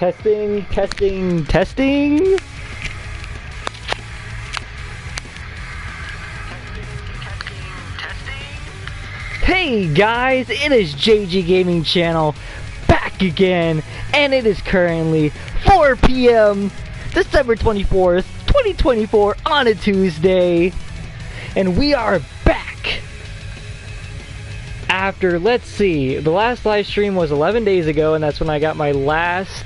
Testing, testing, testing. Hey guys, it is JG Gaming Channel back again, and it is currently 4 p.m. December 24th, 2024 on a Tuesday, and we are back after, let's see, the last live stream was 11 days ago, and that's when I got my last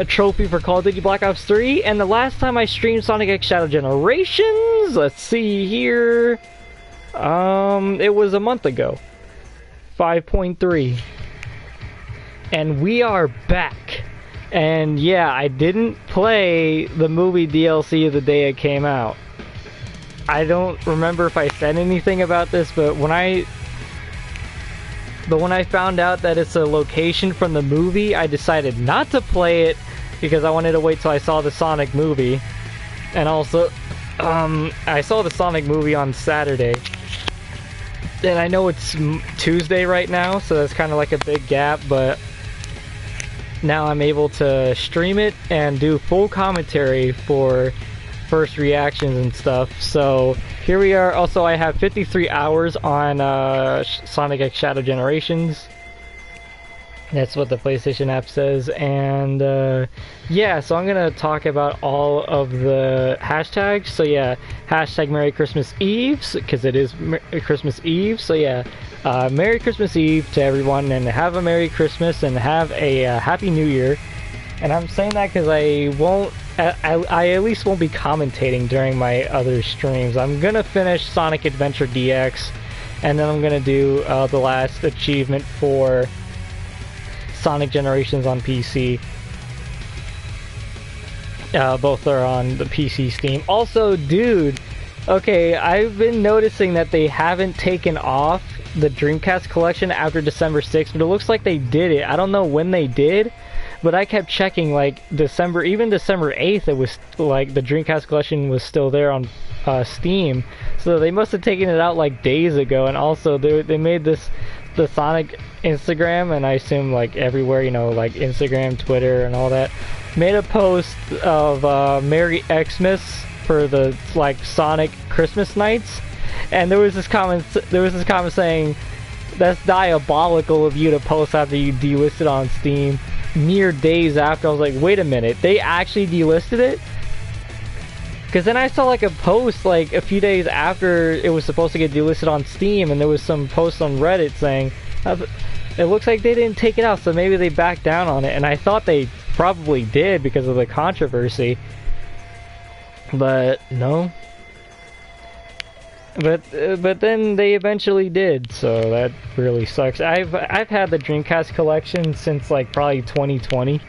trophy for Call of Duty Black Ops 3, and the last time I streamed Sonic X Shadow Generations, let's see here, it was a month ago, 5.3, and we are back, and yeah, I didn't play the movie DLC the day it came out. I don't remember if I said anything about this, but when I found out that it's a location from the movie, I decided not to play it because I wanted to wait till I saw the Sonic movie. And also, I saw the Sonic movie on Saturday. And I know it's Tuesday right now, so that's kind of like a big gap, but now I'm able to stream it and do full commentary for first reactions and stuff. So here we are. Also, I have 53 hours on Sonic X Shadow Generations. That's what the PlayStation app says. And yeah, so I'm gonna talk about all of the hashtags. So yeah, hashtag Merry Christmas Eve, because it is Christmas Eve. So yeah, Merry Christmas Eve to everyone, and have a Merry Christmas and have a Happy New Year. And I'm saying that because I at least won't be commentating during my other streams. I'm gonna finish Sonic Adventure DX, and then I'm gonna do the last achievement for Sonic Generations on PC. Both are on the PC Steam. Also, dude, okay, I've been noticing that they haven't taken off the Dreamcast collection after December 6th, but it looks like they did it. I don't know when they did, but I kept checking, like, even December 8th, it was, like, the Dreamcast collection was still there on Steam. So they must have taken it out, like, days ago. And also, they made the Sonic Instagram, and I assume, like, everywhere, you know, like, Instagram, Twitter, and all that, made a post of Merry Xmas for the, like, Sonic Christmas nights. And there was this comment saying, that's diabolical of you to post after you delisted on Steam. Mere days after. I was like, wait a minute, they actually delisted it? Because then I saw like a post like a few days after it was supposed to get delisted on Steam, and there was some post on Reddit saying it looks like they didn't take it out, so maybe they backed down on it. And I thought they probably did because of the controversy, but no. But then they eventually did, so that really sucks. I've had the Dreamcast collection since like probably 2020.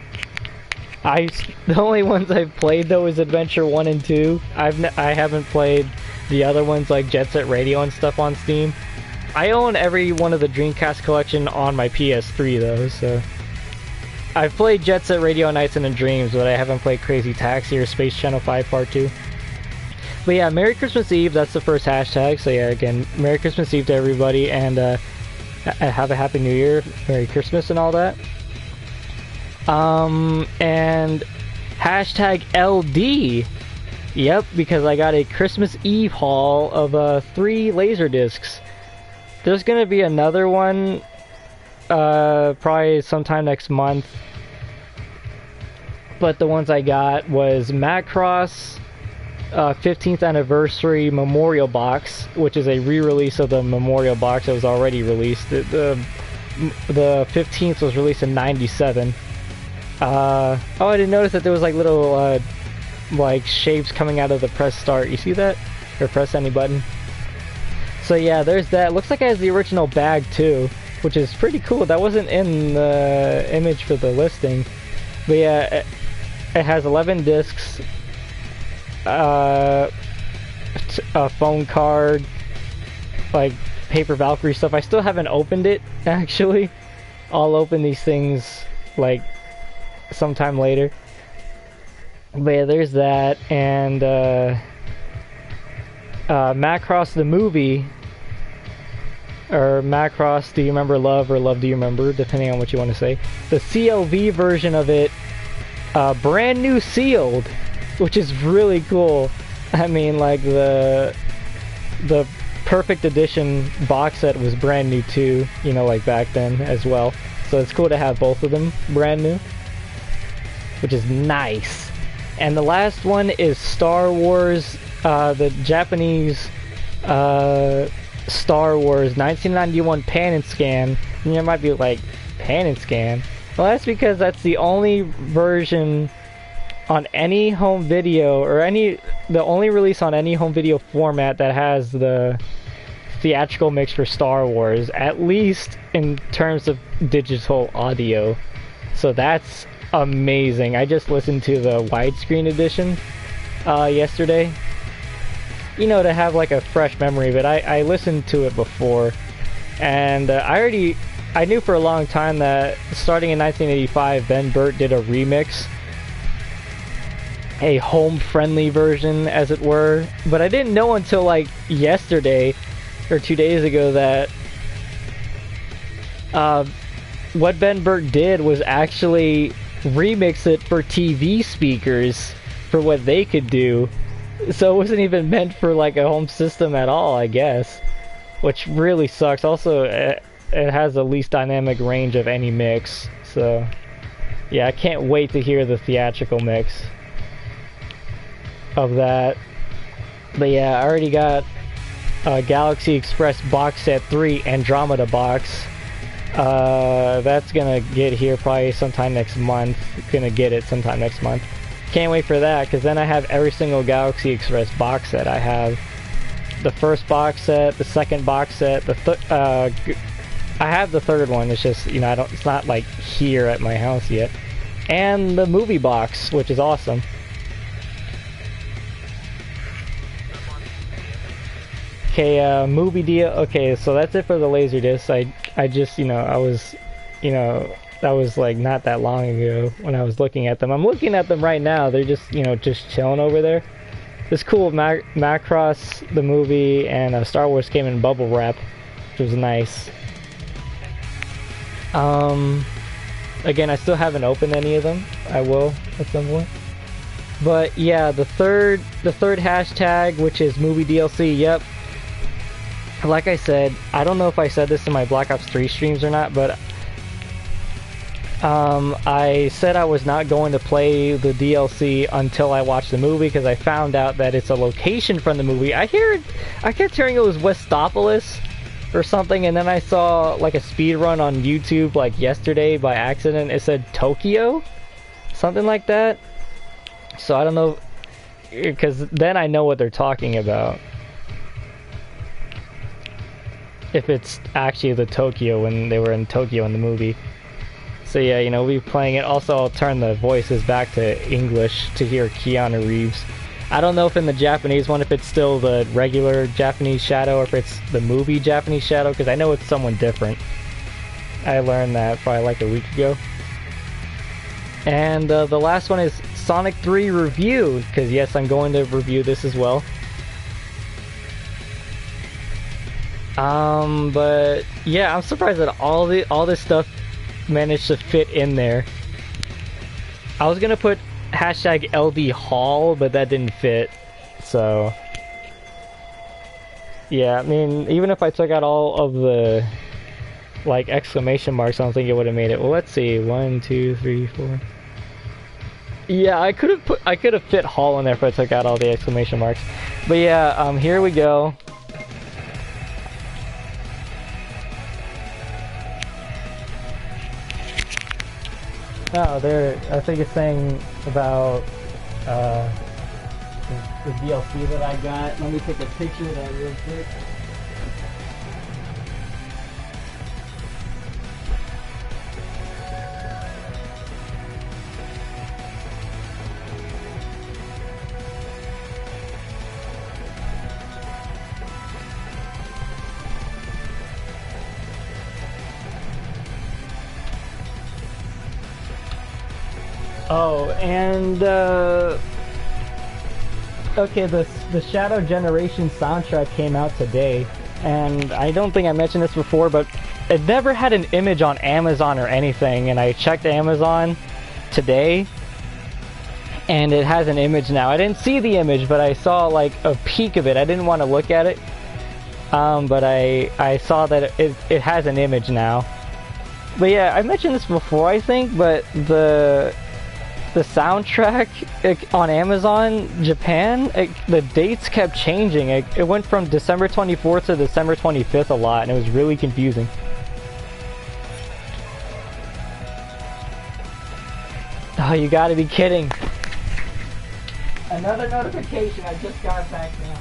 The only ones I've played though is Adventure 1 and 2. I haven't played the other ones like Jet Set Radio and stuff on Steam. I own every one of the Dreamcast collection on my PS3 though, so I've played Jet Set Radio, Nights and Dreams, but I haven't played Crazy Taxi or Space Channel 5 Part 2. But yeah, Merry Christmas Eve, that's the first hashtag. So yeah, again, Merry Christmas Eve to everybody, and have a Happy New Year, Merry Christmas and all that. And hashtag LD. Yep, because I got a Christmas Eve haul of 3 laser discs. There's gonna be another one probably sometime next month. But the ones I got was Macross 15th Anniversary Memorial Box, which is a re-release of the Memorial Box that was already released. The 15th was released in '97. Oh, I didn't notice that there was like little like shapes coming out of the press start. You see that? Or press any button. So yeah, there's that. Looks like it has the original bag too, which is pretty cool. That wasn't in the image for the listing. But yeah, it has 11 discs. A phone card, like Paper Valkyrie stuff. I still haven't opened it, actually. I'll open these things like sometime later. But yeah, there's that, and Macross the movie, or Macross Do You Remember Love, or Love Do You Remember, depending on what you want to say. The CLV version of it brand new sealed, which is really cool. I mean, like the perfect edition box set was brand new too, you know, like back then as well. So it's cool to have both of them brand new, which is nice. And the last one is Star Wars, the Japanese Star Wars 1991 pan and scan. And you might be like, pan and scan? Well, that's because that's the only version on any home video, or the only release on any home video format that has the theatrical mix for Star Wars, at least in terms of digital audio. So that's amazing. I just listened to the widescreen edition yesterday, you know, to have like a fresh memory of it. I listened to it before, and I knew for a long time that starting in 1985, Ben Burtt did a remix, a home-friendly version, as it were. But I didn't know until like yesterday or 2 days ago that what Ben Burtt did was actually remix it for TV speakers for what they could do. So it wasn't even meant for like a home system at all, I guess, which really sucks. Also, it has the least dynamic range of any mix. So yeah, I can't wait to hear the theatrical mix of that. But yeah, I already got Galaxy Express Box Set 3 Andromeda box. That's gonna get here probably sometime next month. Gonna get it sometime next month. Can't wait for that, because then I have every single Galaxy Express box set. I have the first box set, the second box set, I have the third one. It's just, you know, it's not like here at my house yet. And the movie box, which is awesome. Okay, movie deal. Okay, so that's it for the Laserdisc. I just, you know, that was like not that long ago when I was looking at them. I'm looking at them right now. They're just, you know, just chilling over there. It's cool. Macross, the movie, and Star Wars came in bubble wrap, which was nice. Again, I still haven't opened any of them. I will at some point. But yeah, the third hashtag, which is movie DLC. Yep. Like I said, I don't know if I said this in my Black Ops 3 streams or not, but I said I was not going to play the DLC until I watched the movie, because I found out that it's a location from the movie. I kept hearing it was Westopolis or something, and then I saw like a speed run on YouTube like yesterday by accident. It said Tokyo, something like that. So I don't know, because then I know what they're talking about, if it's actually the Tokyo when they were in Tokyo in the movie. So yeah, you know, we'll be playing it. Also, I'll turn the voices back to English to hear Keanu Reeves. I don't know if in the Japanese one, if it's still the regular Japanese Shadow, or if it's the movie Japanese Shadow, because I know it's someone different. I learned that probably like a week ago. And the last one is Sonic 3 review, because yes, I'm going to review this as well. But yeah, I'm surprised that all this stuff managed to fit in there. I was gonna put hashtag LD Hall, but that didn't fit. So yeah, I mean, even if I took out all of the like exclamation marks, I don't think it would have made it. Well, let's see, 1, 2, 3, 4. Yeah, I could have fit Hall in there if I took out all the exclamation marks. But yeah, here we go. Oh, there. I think it's saying about the DLC that I got. Let me take a picture of that real quick. Oh, and okay, the Shadow Generation soundtrack came out today, and I don't think I mentioned this before, but it never had an image on Amazon or anything, and I checked Amazon today, and it has an image now. I didn't see the image, but I saw like a peek of it. I didn't want to look at it, but I saw that it has an image now. But yeah, I mentioned this before, I think, but the soundtrack on Amazon Japan, the dates kept changing. It went from December 24th to December 25th a lot, and it was really confusing. Oh, you gotta be kidding. Another notification, I just got it back now.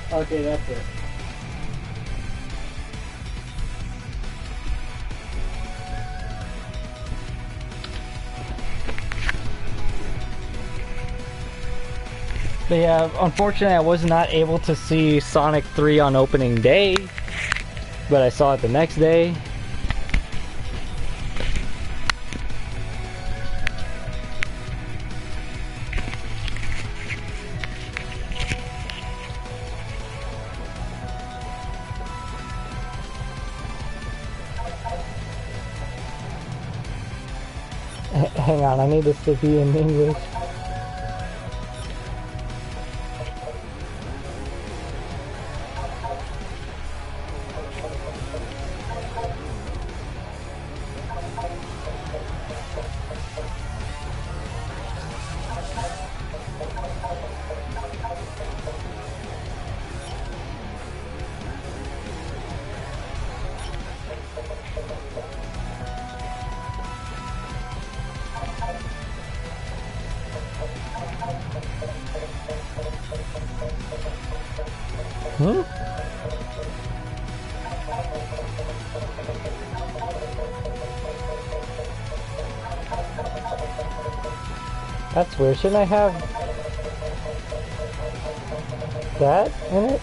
Okay, that's it. But yeah, unfortunately I was not able to see Sonic 3 on opening day, but I saw it the next day. Hang on, I need this to be in English. Hmm? That's weird. Shouldn't I have that in it?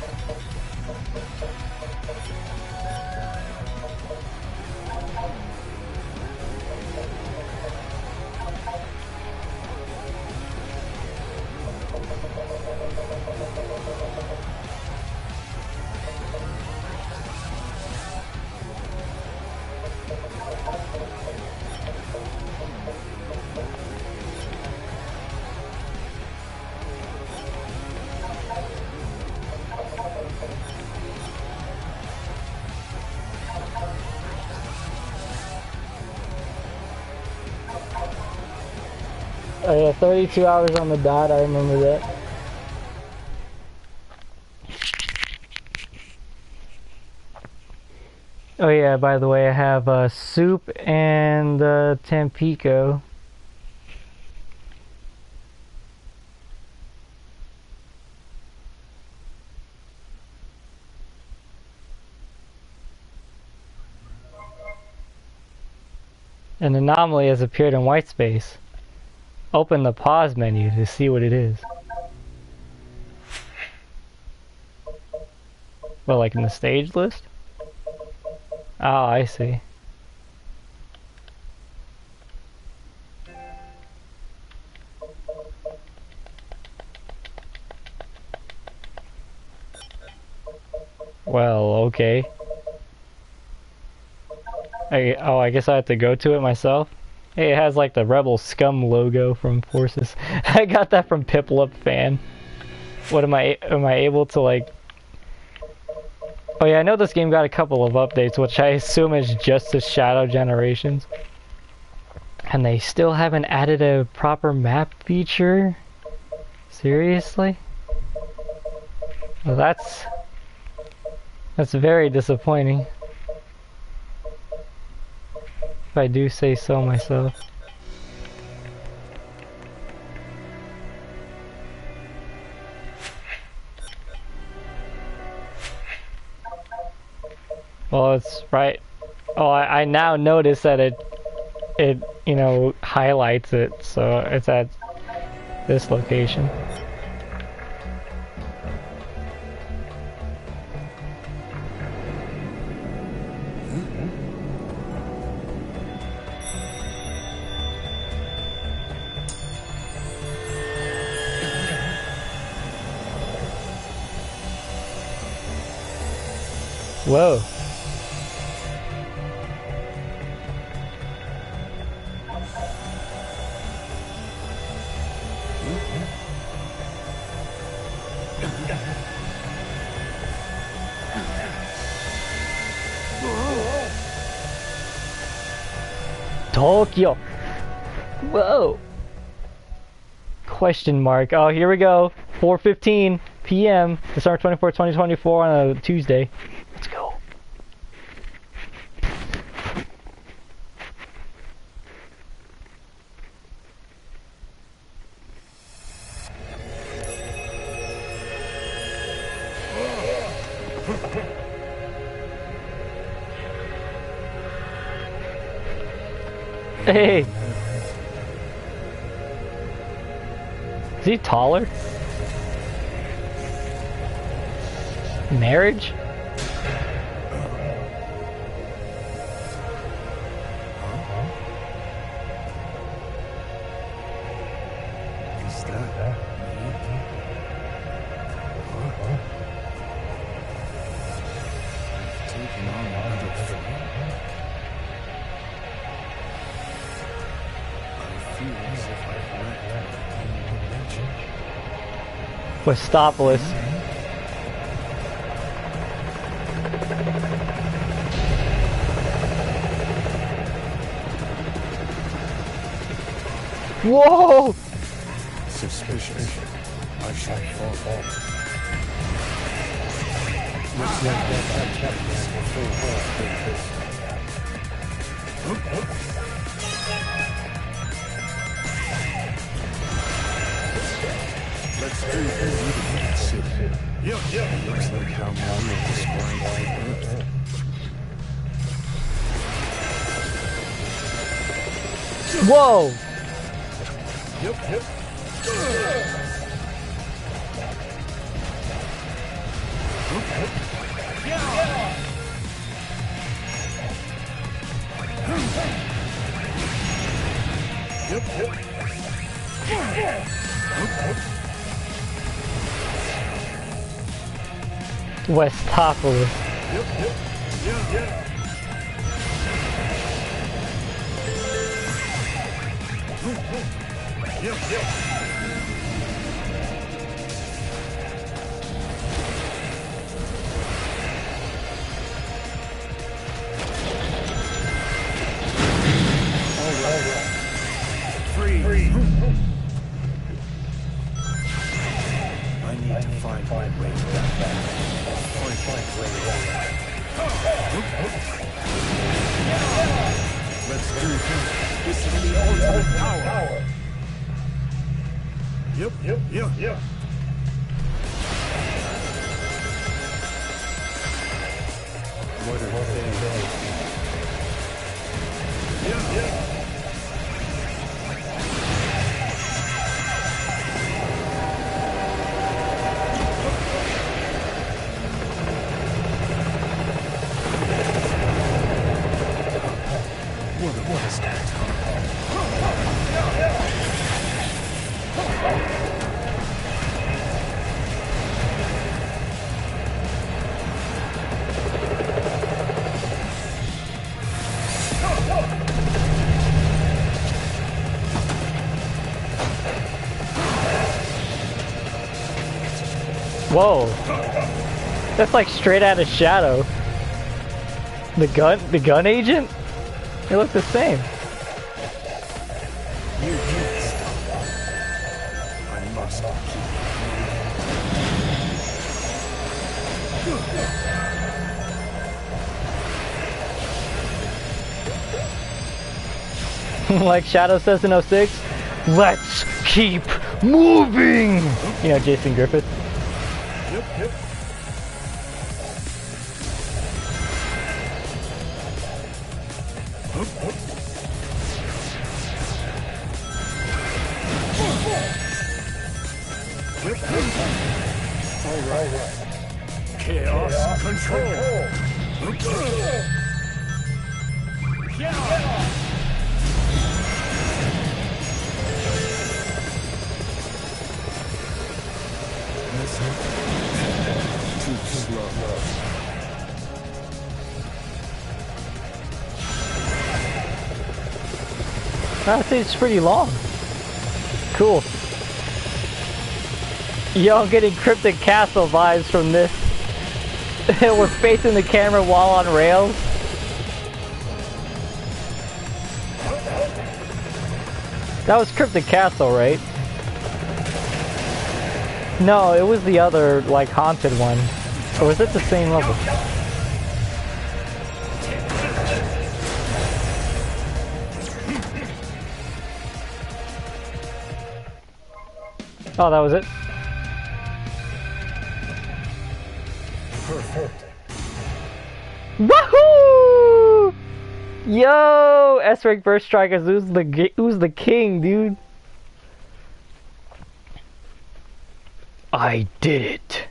Oh yeah, 32 hours on the dot, I remember that. Oh yeah, by the way, I have soup and Tampico. An anomaly has appeared in whitespace. Open the pause menu to see what it is. Well, like in the stage list? Oh, I see. Well, okay. I guess I have to go to it myself? Hey, it has like the Rebel Scum logo from Forces. I got that from Piplup Fan. What am I able to like... Oh yeah, I know this game got a couple of updates, which I assume is just the Shadow Generations. And they still haven't added a proper map feature? Seriously? Well, that's very disappointing. If I do say so myself. Well, it's right. Oh, I now notice that it you know, highlights it, so it's at this location. Whoa. Tokyo. Whoa. Question mark. Oh, here we go. 4:15 p.m. December 24, 2024 on a Tuesday. Let's go. Hey. Is he taller? Marriage? Is that taking on another form? I feel as if I've wrecked my own dimension. Westopolis. Whoa! Suspicious. I shall fall. Looks like that check is Let's do this. Yep. Looks like how Mama is going to earth. Whoa! Yep. Westopolis. Free. I need to find my way back. Let's do this. This is the ultimate power. Yep. What are they? Yeah. What is that? Whoa. That's like straight out of Shadow. The gun agent? They look the same. You can't stop. I must keep. Like Shadow says in 06, let's keep moving! You know, Jason Griffith. Yep. All right. Chaos control. Too slow. I'd say it's pretty long. Cool. Yo, I'm getting Cryptic Castle vibes from this. We're facing the camera while on rails. That was Cryptic Castle, right? No, it was the other, like, haunted one. Or was it the same level? Oh, that was it? Perfect. Woohoo! Yo! S-Rank Burst Strikers, who's the king, dude? I did it.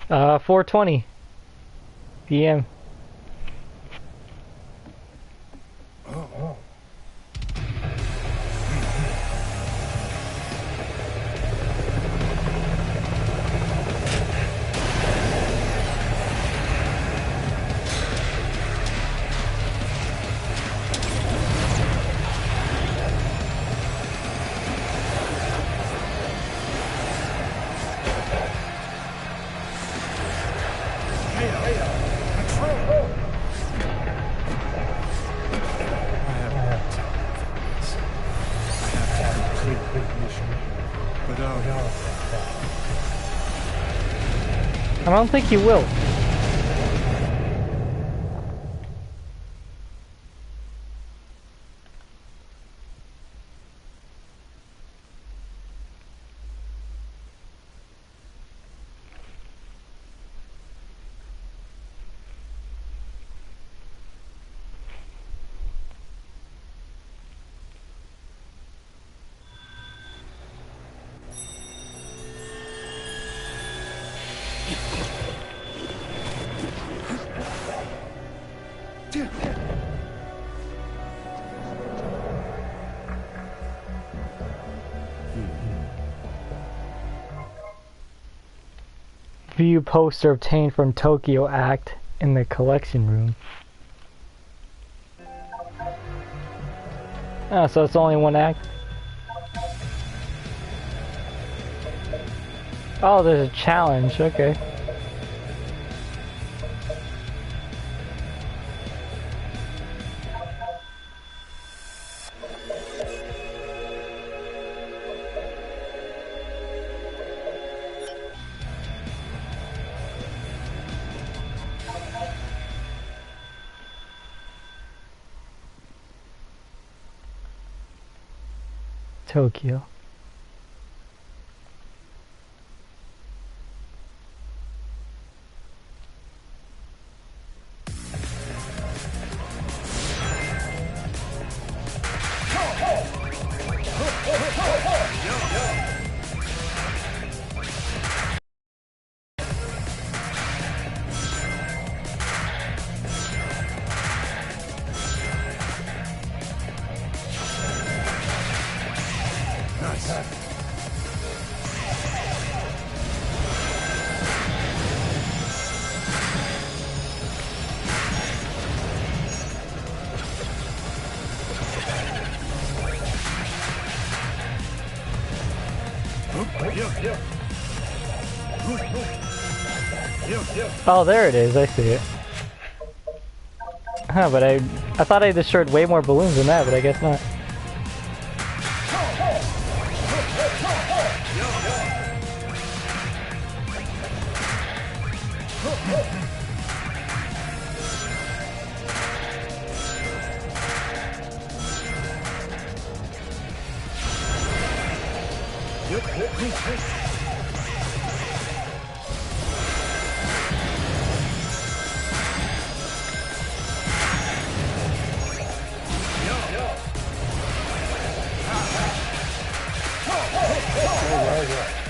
4:20 p.m. I don't think you will. View poster obtained from Tokyo Act in the collection room. Oh, so it's only one act? Oh, there's a challenge, okay. Tokyo. Oh, there it is. I see it. Huh, but I thought I destroyed way more balloons than that, but I guess not.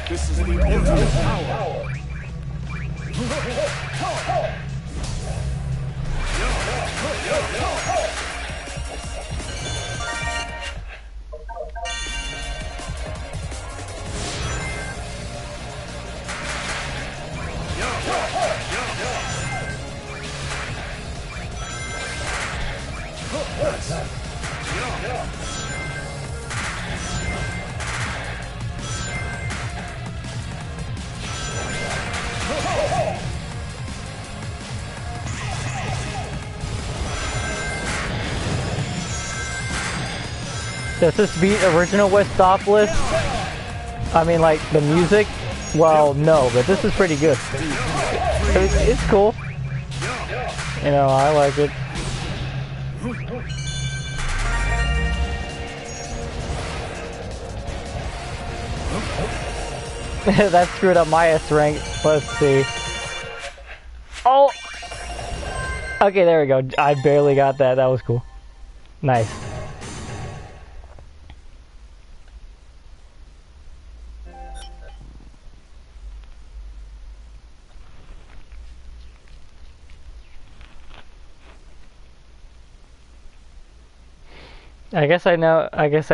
This is the ultimate power. Does this beat original Westopolis? I mean, like, the music? Well, no, but this is pretty good. It's cool. You know, I like it. That screwed up my S rank. Let's see. Oh! Okay, there we go. I barely got that. That was cool. Nice. I guess I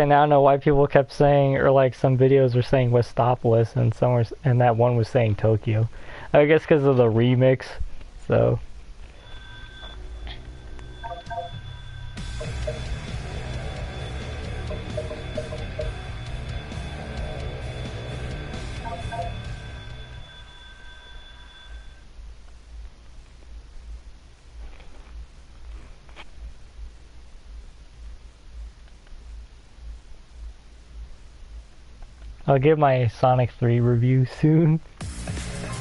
now know why people kept saying, or like some videos were saying Westopolis and and that one was saying Tokyo. I guess because of the remix. So I'll give my Sonic 3 review soon.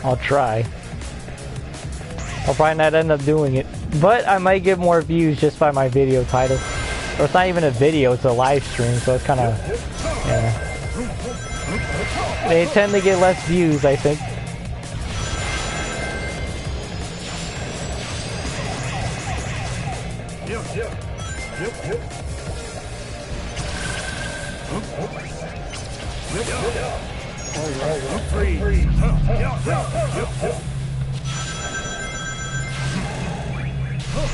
I'll try. I'll probably not end up doing it, but I might get more views just by my video title. Or it's not even a video, it's a live stream, so it's kind of, yeah. They tend to get less views, I think.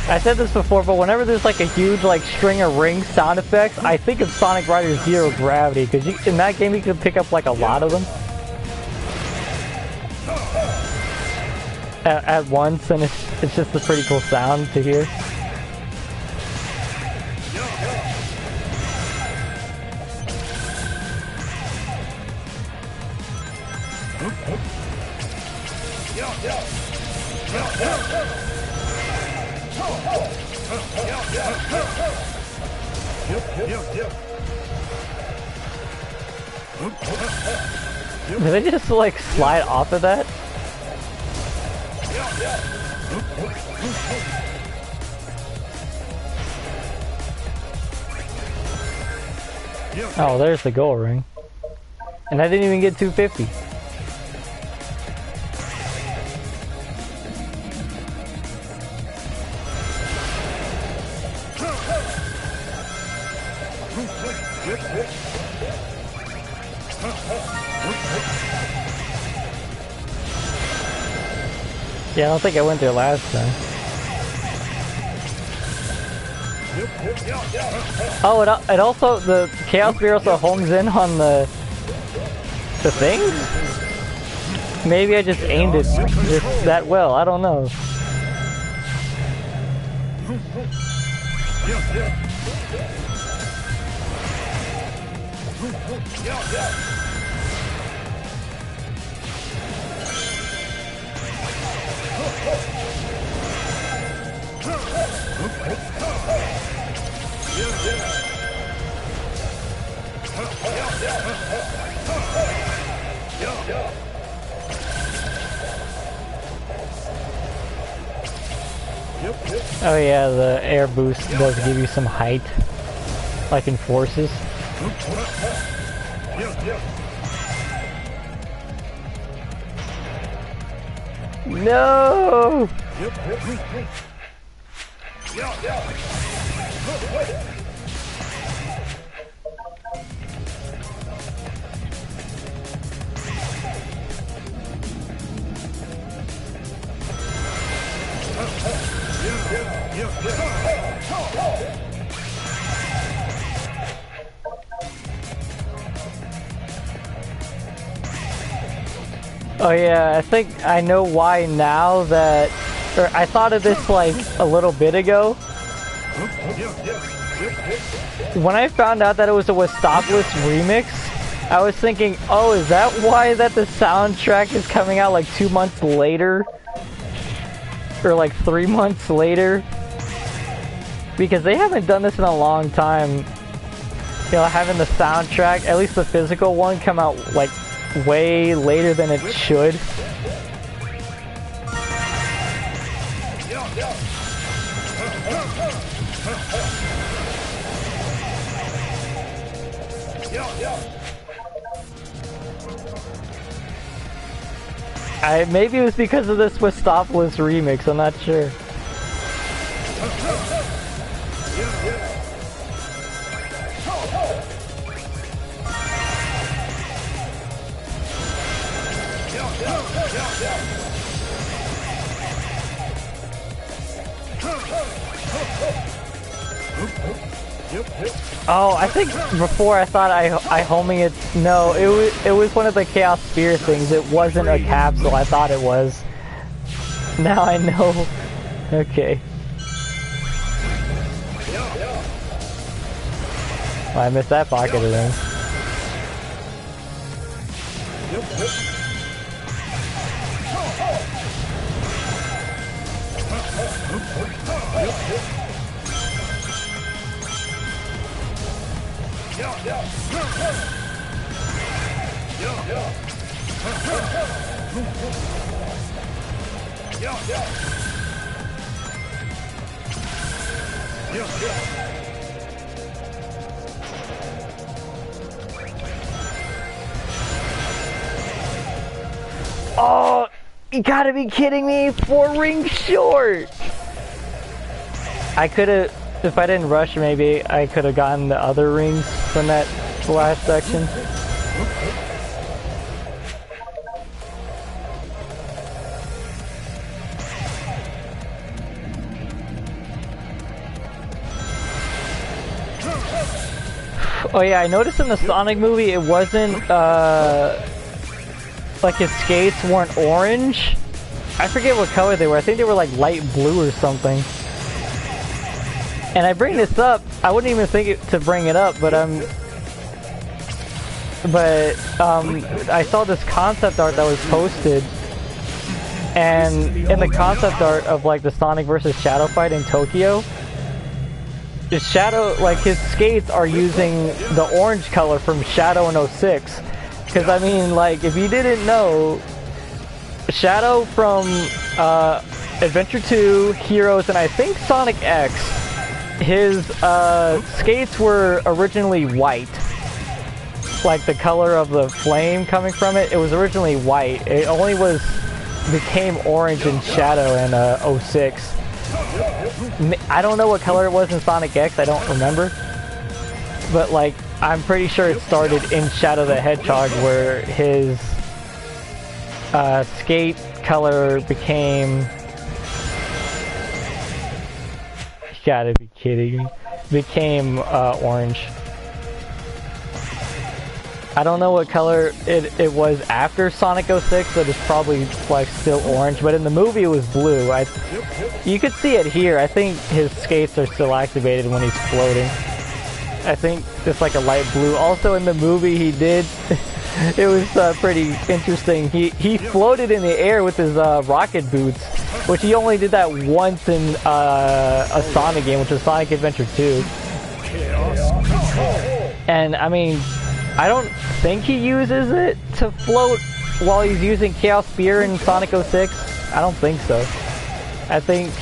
I said this before, but whenever there's like a huge like string of ring sound effects, I think of Sonic Riders Zero Gravity, because in that game you can pick up like a lot of them at once, and it's just a pretty cool sound to hear. Did they just like slide off of that? Oh, there's the gold ring. And I didn't even get 250. Yeah, I don't think I went there last time. Oh, it also, the Chaos Spear also homes in on the things? Maybe I just aimed it just that well, I don't know. Oh yeah, the air boost does give you some height, like in Forces. No! Oh yeah, I think I know why now that, or I thought of this like a little bit ago. When I found out that it was a Westopolis remix, I was thinking, oh, is that why that the soundtrack is coming out like 2 months later? Or like 3 months later? Because they haven't done this in a long time. You know, having the soundtrack, at least the physical one, come out like way later than it should. Maybe it was because of this Swistopoulos remix, I'm not sure. Oh, I think before I thought I homing it. No, it was one of the Chaos Spear things. It wasn't a capsule. I thought it was. Now I know. Okay. Well, I missed that pocket of them. Oh, you gotta be kidding me! 4 rings short! I could've, if I didn't rush, maybe I could've gotten the other rings from that last section. Oh yeah, I noticed in the Sonic movie it wasn't, like his skates weren't orange. I forget what color they were. I think they were like light blue or something. And I bring this up, I wouldn't even think to bring it up, but I saw this concept art that was posted, and in the concept art of like the Sonic versus Shadow fight in Tokyo, the Shadow, like his skates are using the orange color from Shadow in 06. Because I mean, like, if you didn't know, Shadow from Adventure 2, Heroes, and I think Sonic X, his skates were originally white. Like the color of the flame coming from it, it was originally white. It only became orange in Shadow in 06. I don't know what color it was in Sonic X, I don't remember. But like, I'm pretty sure it started in Shadow the Hedgehog where his skate color became... You gotta be kidding me. Became orange. I don't know what color it was after Sonic 06, but it's probably like still orange. But in the movie it was blue. You could see it here. I think his skates are still activated when he's floating. I think it's like a light blue. Also in the movie he did, it was pretty interesting. He floated in the air with his rocket boots, which he only did that once in a Sonic game, which was Sonic Adventure 2. And I mean, I don't think he uses it to float while he's using Chaos Spear in Sonic 06. I don't think so. I think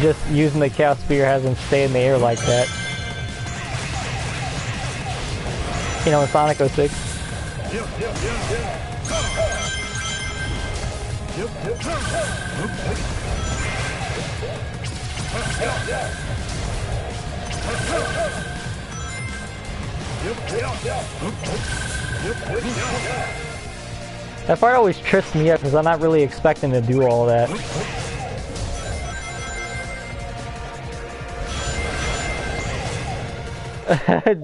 just using the Chaos Spear has him stay in the air like that. You know, in Sonic 06. That part always trips me up because I'm not really expecting to do all that.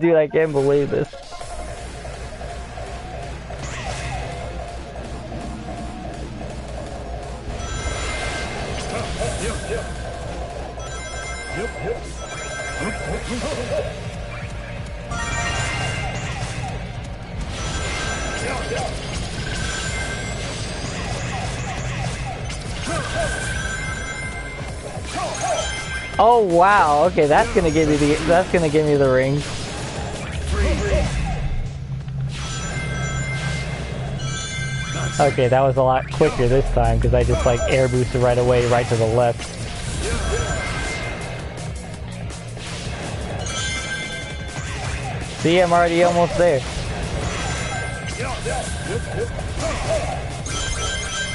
Dude, I can't believe this. Oh wow, okay, that's gonna give me the rings. Okay, that was a lot quicker this time because I just like air boosted right away, right to the left. See, I'm already almost there.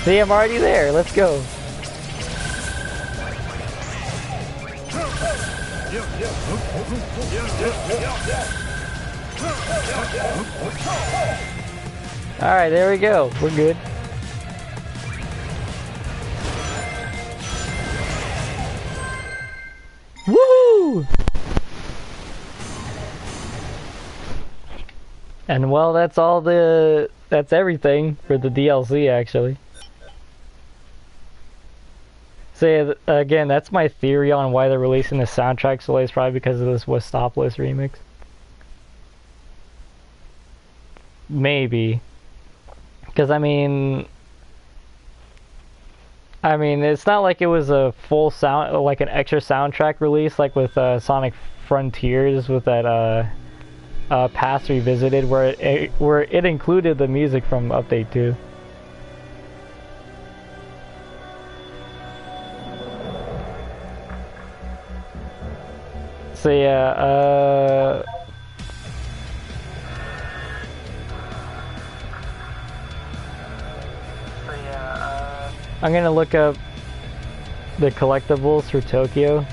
See, I'm already there. Let's go. Alright, there we go. We're good. Woo! And well, that's everything for the DLC actually. So yeah, again, that's my theory on why they're releasing the soundtrack so late. It's probably because of this Was Stopless remix. Maybe. Because I mean, it's not like it was a full sound, like an extra soundtrack release, like with Sonic Frontiers with that Past Revisited, where it included the music from Update 2. So yeah, I'm gonna look up the collectibles for Tokyo.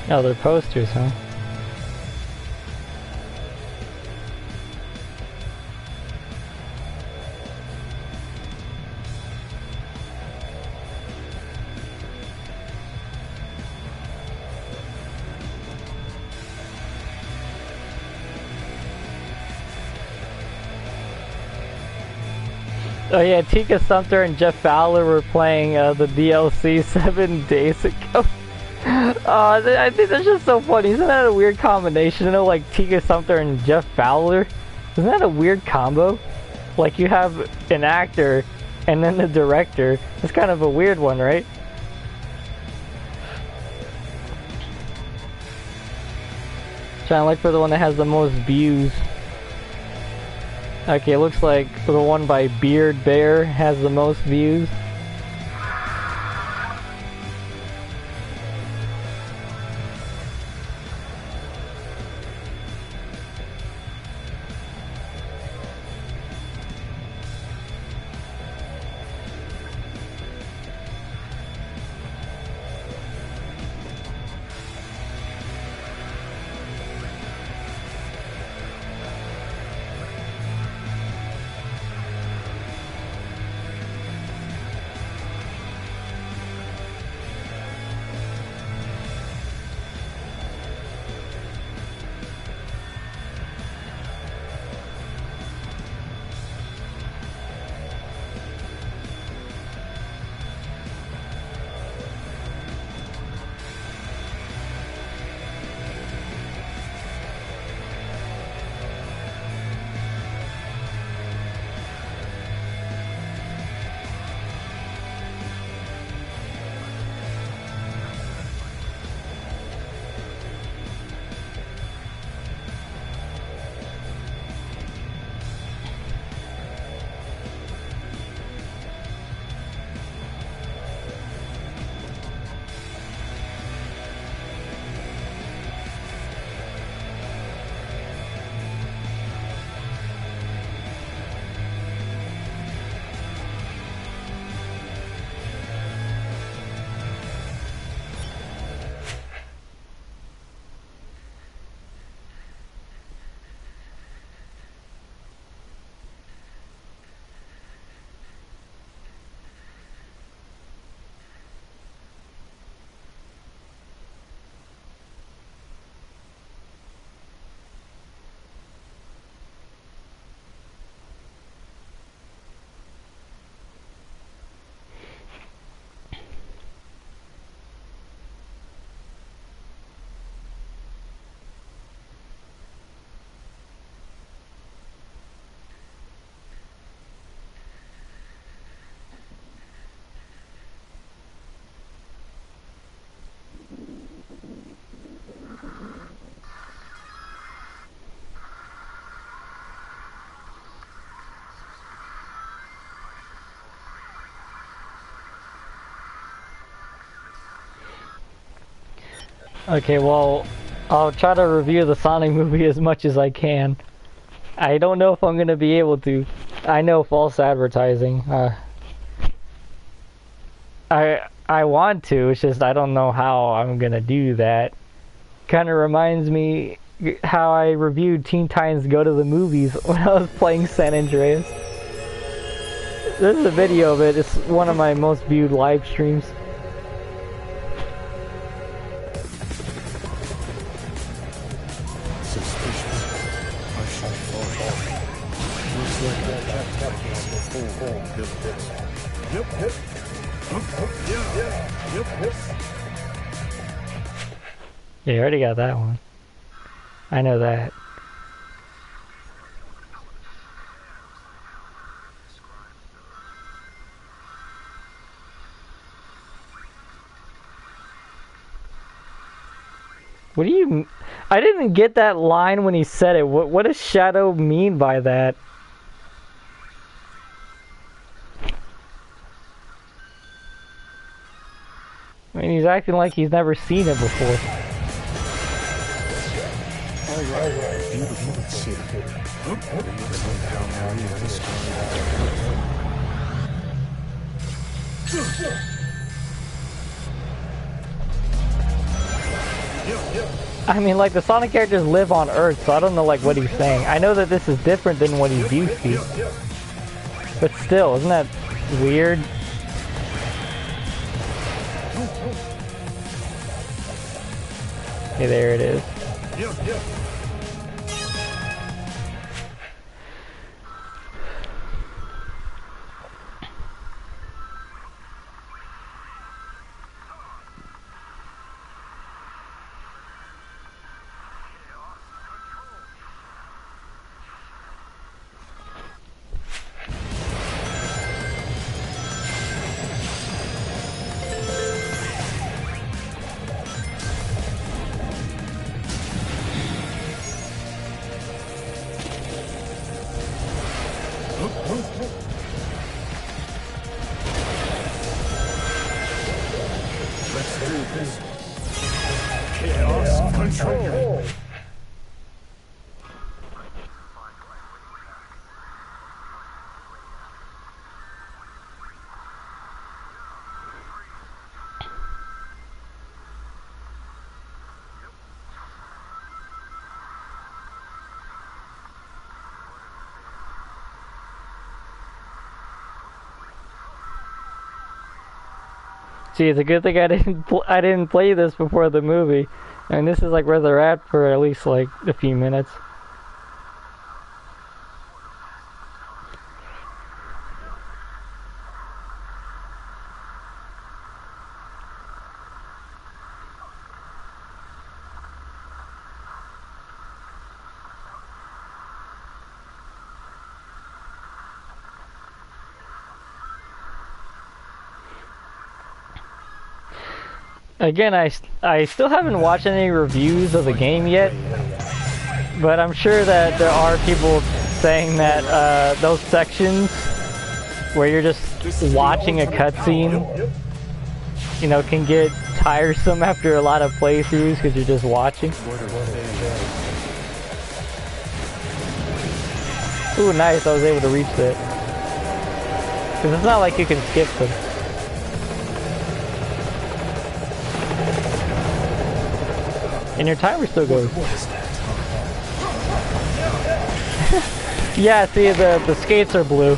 Oh, they're posters, huh? Oh yeah, Tika Sumpter and Jeff Fowler were playing the DLC 7 days ago. I think that's just so funny. Isn't that a weird combination? You know, like Tika Sumpter and Jeff Fowler? Isn't that a weird combo? Like you have an actor and then the director. It's kind of a weird one, right? Trying to look for the one that has the most views. Okay, it looks like the one by Beard Bear has the most views. Okay, well, I'll try to review the Sonic movie as much as I can. I don't know if I'm gonna be able to. I know false advertising. I want to. It's just I don't know how I'm gonna do that. Kind of reminds me how I reviewed Teen Titans Go to the Movies when I was playing San Andreas. This is a video of it. It's one of my most viewed live streams. Suspicious. I shot forward. Looks like I kept the full buildings. Yep. Yep. Yeah, you already got that one. I know that. What do you... I didn't get that line when he said it. What does Shadow mean by that? I mean, he's acting like he's never seen it before. Alright, beautiful city. It looks like how many of this I mean, like, the Sonic characters live on Earth, so I don't know, like, what he's saying. I know that this is different than what he's used to. But still, isn't that weird? Okay, there it is. Let's do this. Chaos control. See, it's a good thing I didn't play this before the movie. And this is like where they're at for at least like a few minutes. Again, I still haven't watched any reviews of the game yet, but I'm sure that there are people saying that those sections where you're just watching a cutscene, you know, can get tiresome after a lot of playthroughs because you're just watching. Ooh, nice, I was able to reach that. Because it's not like you can skip them. And your timer still goes. Yeah, see, the skates are blue.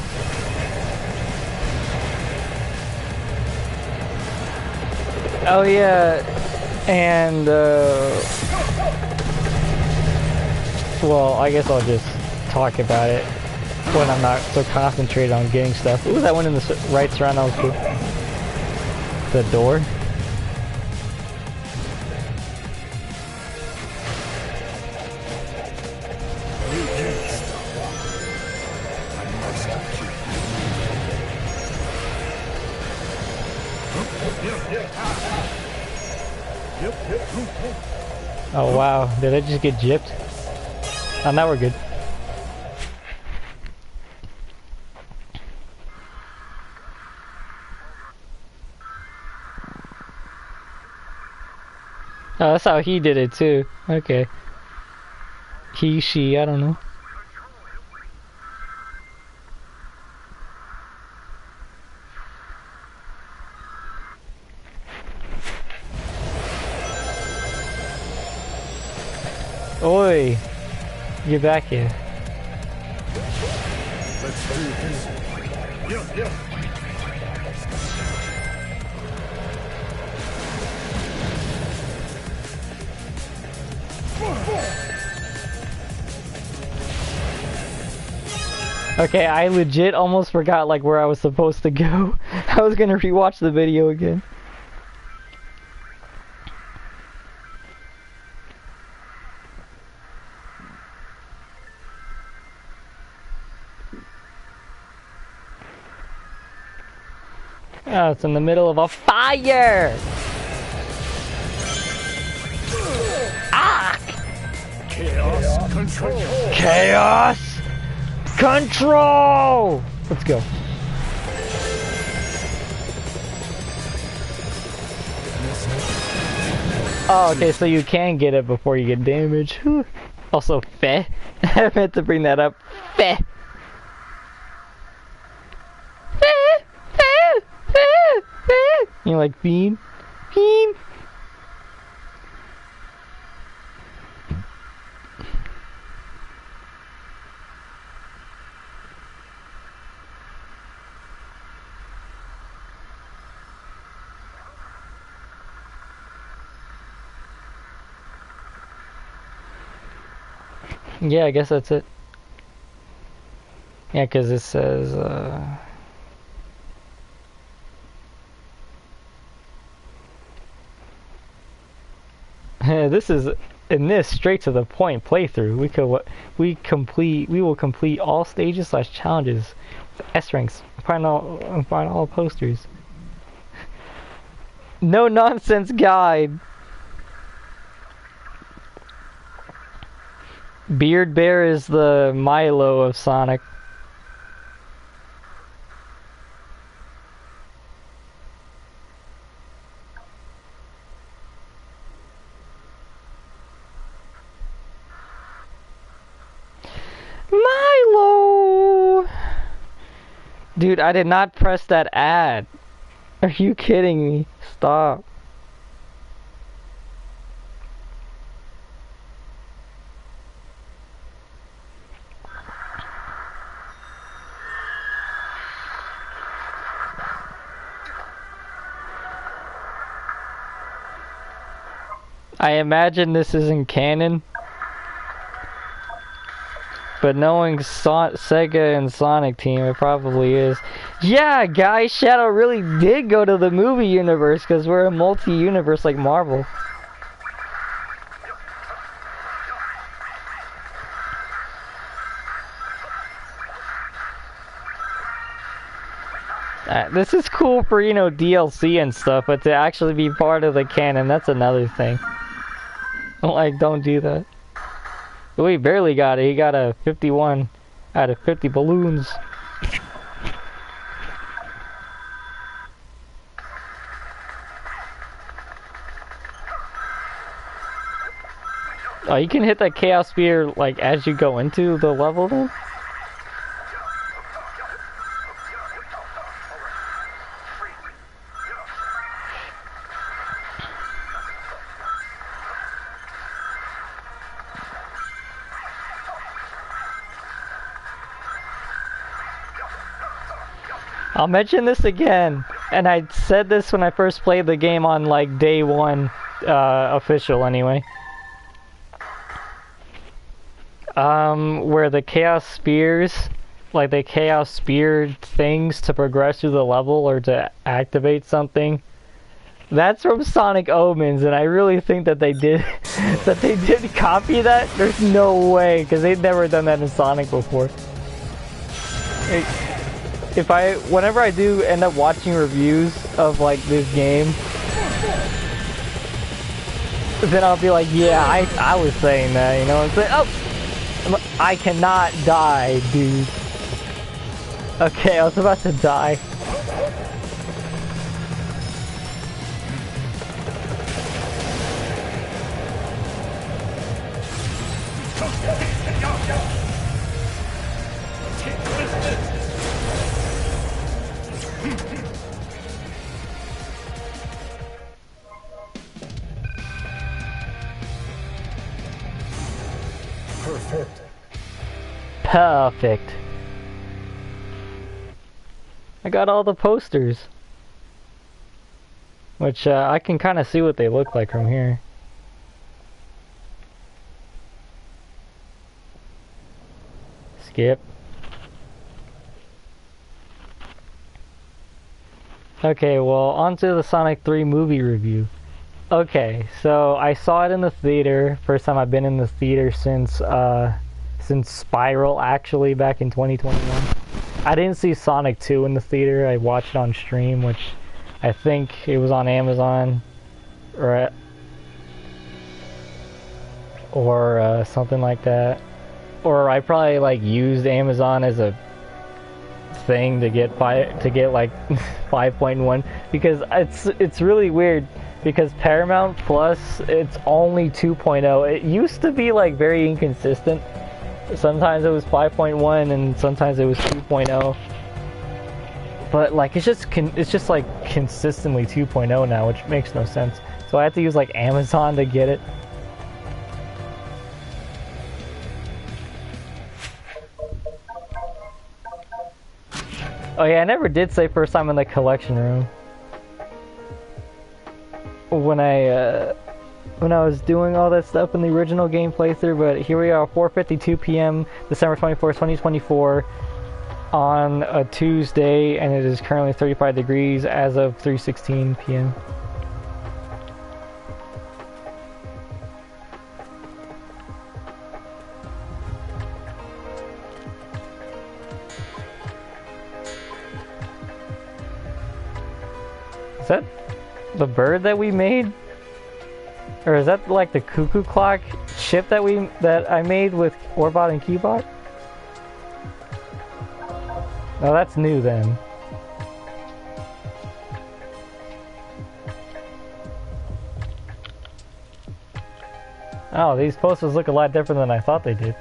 Oh yeah, and well, I guess I'll just talk about it when I'm not so concentrated on getting stuff. Ooh, that one in the right surround, that was cool. The door. Oh wow, did I just get gypped? Oh, now we're good. Oh, that's how he did it too. Okay. He, she, I don't know. Oi! Get back here. Let's do this. Yeah. Okay, I legit almost forgot like where I was supposed to go. I was gonna rewatch the video again. Oh, it's in the middle of a fire! Ah! Chaos control. Chaos control! Let's go. Oh, okay, so you can get it before you get damaged. Whew. Also, feh. I meant to bring that up. Feh. You like bean? Bean? Yeah, I guess that's it. Yeah, because it says, this is in this straight to the point playthrough. We will complete all stages / challenges with S ranks. Find all posters. No nonsense guide. Beard Bear is the Milo of Sonic. Milo! Dude, I did not press that ad. Are you kidding me? Stop. I imagine this isn't canon. But knowing Sega and Sonic Team, it probably is. Yeah, guys, Shadow really did go to the movie universe because we're a multi-universe like Marvel. This is cool for, you know, DLC and stuff, but to actually be part of the canon, that's another thing. Like, don't do that. Well, he barely got it. He got a 51 out of 50 balloons. Oh, you can hit that Chaos Spear, like, as you go into the level, then? I'll mention this again, and I said this when I first played the game on like day one, official anyway. Where the Chaos Spears, like the Chaos Spear things to progress through the level or to activate something, that's from Sonic Omens, and I really think that they did, that they did copy that. There's no way, because they've never done that in Sonic before. Whenever I do end up watching reviews of like this game, then I'll be like, yeah, I was saying that, you know, and say, oh, I cannot die, dude. Okay, I was about to die. Perfect. Perfect. I got all the posters. Which, I can kind of see what they look like from here. Skip. Okay, well, on to the Sonic 3 movie review. Okay, so I saw it in the theater. First time I've been in the theater since Spiral, actually, back in 2021. I didn't see Sonic 2 in the theater. I watched it on stream, which I think it was on Amazon or something like that. Or I probably like used Amazon as a thing to get like 5.1, because it's really weird, because Paramount Plus, it's only 2.0. It used to be like very inconsistent. Sometimes it was 5.1 and sometimes it was 2.0. But like it's just like consistently 2.0 now, which makes no sense. So I have to use like Amazon to get it. Oh yeah, I never did say first time in the collection room. When I was doing all that stuff in the original game playthrough, but here we are, 4:52 p.m. December 24th, 2024, on a Tuesday, and it is currently 35 degrees as of 3:16 p.m. Is that the bird that we made? Or is that like the cuckoo clock chip that I made with Orbot and Keybot? Oh, that's new then. Oh, these posters look a lot different than I thought they did.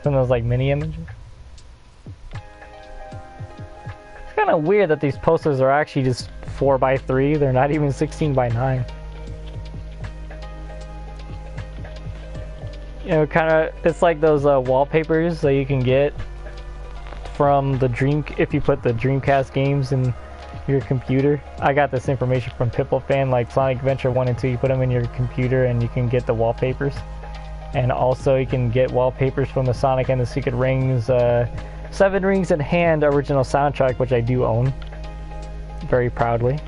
From those like mini images. It's kind of weird that these posters are actually just 4x3. They're not even 16x9. You know, kind of, it's like those wallpapers that you can get from if you put the Dreamcast games in your computer. I got this information from PippleFan, like Sonic Adventure 1 and 2, you put them in your computer and you can get the wallpapers. And also you can get wallpapers from the Sonic and the Secret Rings, 7 Rings in Hand original soundtrack, which I do own. Very proudly.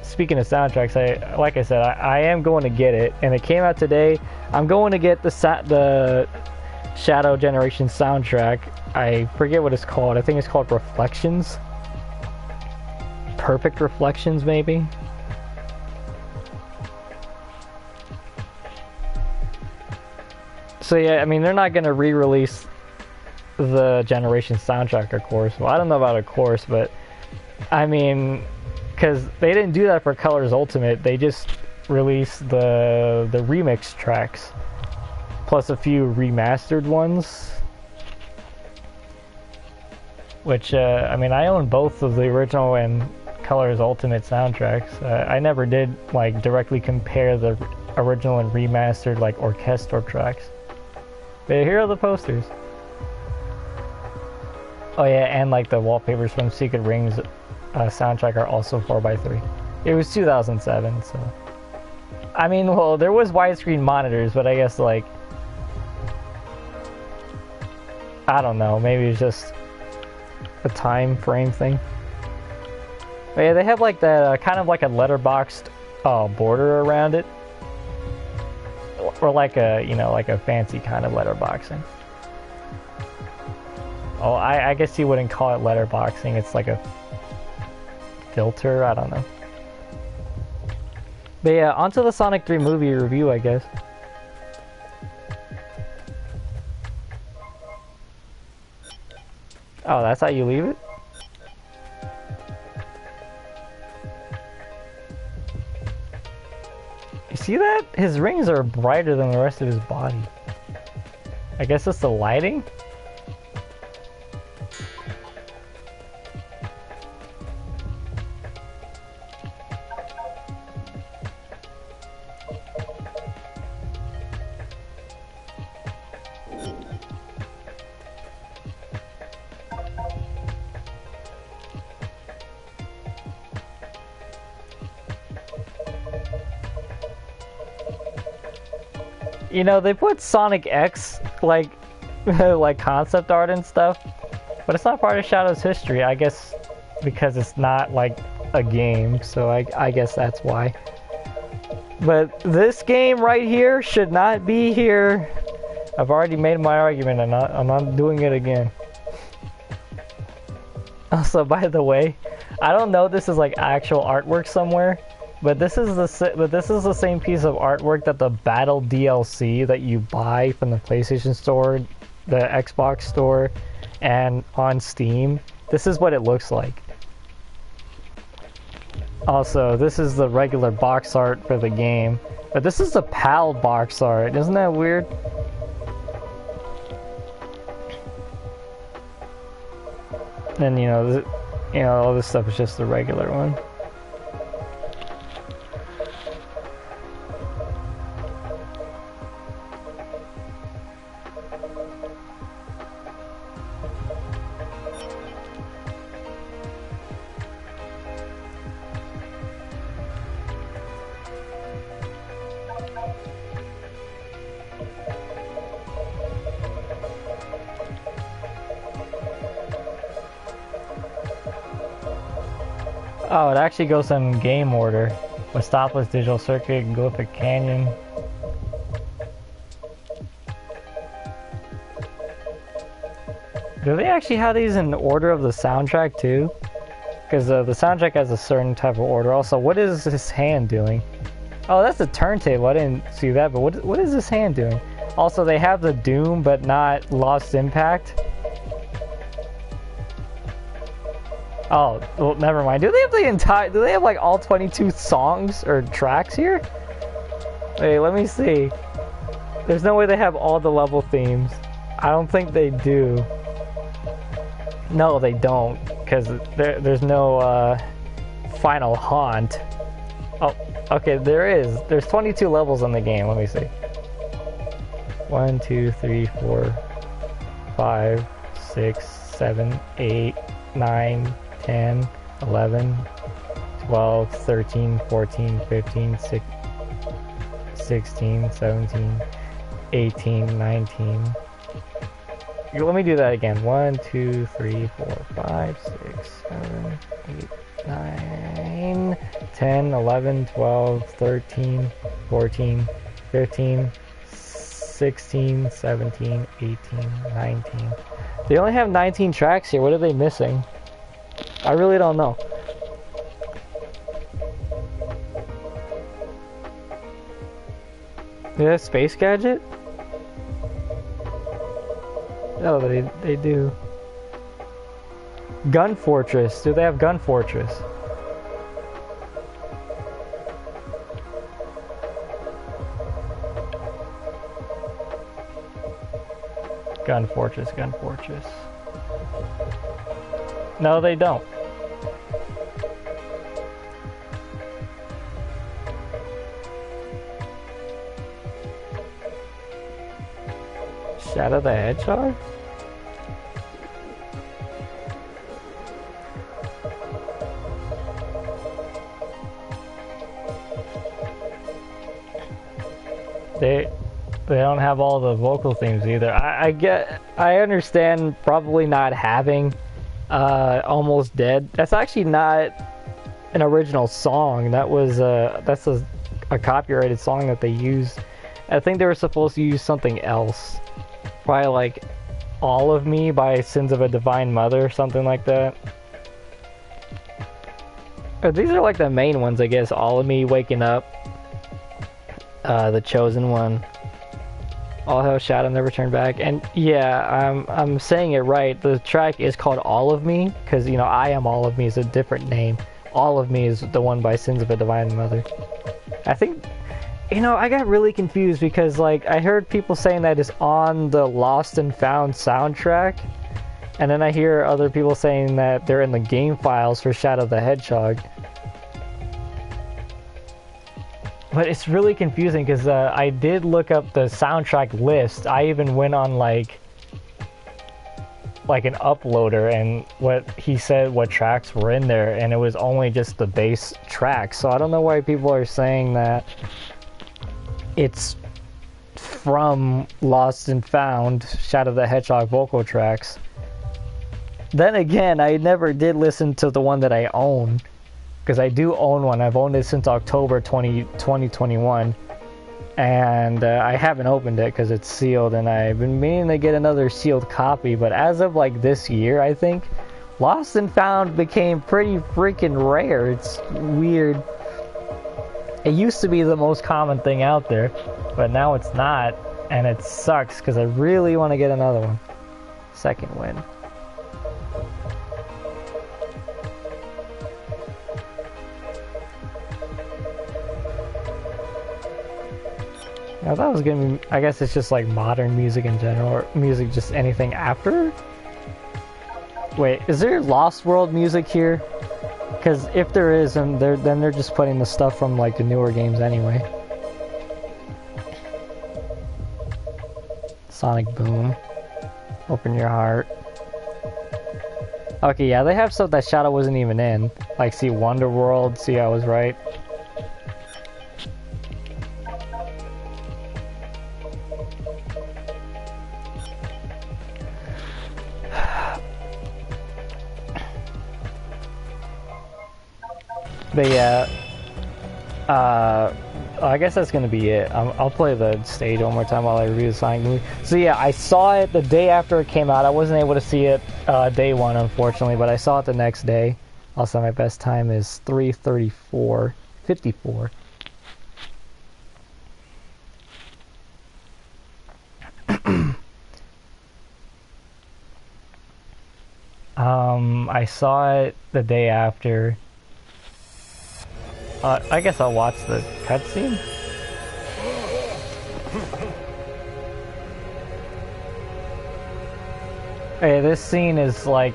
Speaking of soundtracks, like I said, I am going to get it, and it came out today. I'm going to get the Shadow Generation soundtrack. I forget what it's called. I think it's called Reflections. Perfect Reflections, maybe. So yeah, I mean, they're not going to re-release the Generation soundtrack, of course. Well, I don't know about of course, but I mean, because they didn't do that for Colors Ultimate. They just released the remix tracks, plus a few remastered ones. Which, I mean, I own both of the original and Colors Ultimate soundtracks. I never did, like, directly compare the original and remastered, like, orchestral tracks. But here are the posters. Oh yeah, and, like, the wallpapers from Secret Rings soundtrack are also 4x3. It was 2007, so... I mean, well, there was widescreen monitors, but I guess, like... I don't know, maybe it's just a time frame thing. But yeah, they have like that kind of like a letterboxed border around it, or like a, you know, like a fancy kind of letterboxing. Oh, I guess you wouldn't call it letterboxing. It's like a filter. I don't know. But yeah, onto the Sonic 3 movie review, I guess. Oh, that's how you leave it? You see that? His rings are brighter than the rest of his body. I guess it's the lighting? You know, they put Sonic X, like, like concept art and stuff, but it's not part of Shadow's history, I guess, because it's not, like, a game, so I guess that's why. But this game right here should not be here. I've already made my argument, and I'm not doing it again. Also, by the way, I don't know if this is, like, actual artwork somewhere, but this is the same piece of artwork that the Battle DLC that you buy from the PlayStation Store, the Xbox Store, and on Steam. This is what it looks like. Also, this is the regular box art for the game, but this is the PAL box art. Isn't that weird? And you know, all this stuff is just the regular one. Oh, it actually goes in game order with stopless digital circuit, glyphic canyon. Do they actually have these in order of the soundtrack too? Because the soundtrack has a certain type of order. Also, what is this hand doing? Oh, that's a turntable. I didn't see that, but what is this hand doing? Also, they have the Doom, but not Lost Impact. Oh, well, never mind. Do they have the entire... Do they have, like, all 22 songs or tracks here? Wait, let me see. There's no way they have all the level themes. I don't think they do. No, they don't. Because there's no, Final Haunt. Oh, okay, there is. There's 22 levels in the game. Let me see. 1, 2, 3, 4, 5, 6, 7, 8, 9... 10, 11, 12, 13, 14, 15, 16, 17, 18, 19. Let me do that again. 1, 2, 3, 4, 5, 6, 7, 8, 9, 10, 11, 12, 13, 14, 15, 16, 17, 18, 19. They only have 19 tracks here. What are they missing? I really don't know. They have Space Gadget? Oh, they do. Gun Fortress. Do they have Gun Fortress? Gun Fortress, Gun Fortress. No, they don't. Shadow the Hedgehog? They don't have all the vocal themes either. I understand probably not having Almost Dead. That's actually not an original song. That's a copyrighted song that they used. I think they were supposed to use something else. Probably like All of Me by Sins of a Divine Mother, something like that. These are like the main ones, I guess. All of Me, Waking Up, The Chosen One, All Hell Shadow, Never Turn Back. And yeah, I'm saying it right. The track is called All of Me because, you know, I Am All of Me is a different name. All of Me is the one by Sins of a Divine Mother. I think You know, I got really confused because, like, I heard people saying that it's on the Lost and Found soundtrack, and then I hear other people saying that they're in the game files for Shadow the Hedgehog. But it's really confusing because I did look up the soundtrack list. I even went on, like an uploader, and what he said what tracks were in there, and it was only just the bass track. So I don't know why people are saying that it's from Lost and Found, Shadow the Hedgehog vocal tracks. Then again, I never did listen to the one that I own, because I do own one. I've owned it since October 2021, and I haven't opened it because it's sealed, and I've been meaning to get another sealed copy, but as of like this year, I think, Lost and Found became pretty freaking rare. It's weird. It used to be the most common thing out there, but now it's not, and it sucks because I really want to get another one. Second win. I thought it was gonna be, I guess it's just like modern music in general, or music just anything after? Wait, is there Lost World music here? Because if there is, then they're just putting the stuff from like the newer games anyway. Sonic Boom. Open your heart. Okay, yeah, they have stuff that Shadow wasn't even in. Like, see Wonder World, see I was right. But yeah, I guess that's gonna be it. I'll play the stage one more time while I review the Sonic movie. So yeah, I saw it the day after it came out. I wasn't able to see it day one, unfortunately, but I saw it the next day. Also, my best time is 3:34:54. I saw it the day after. I guess I'll watch the cutscene. Hey, this scene is like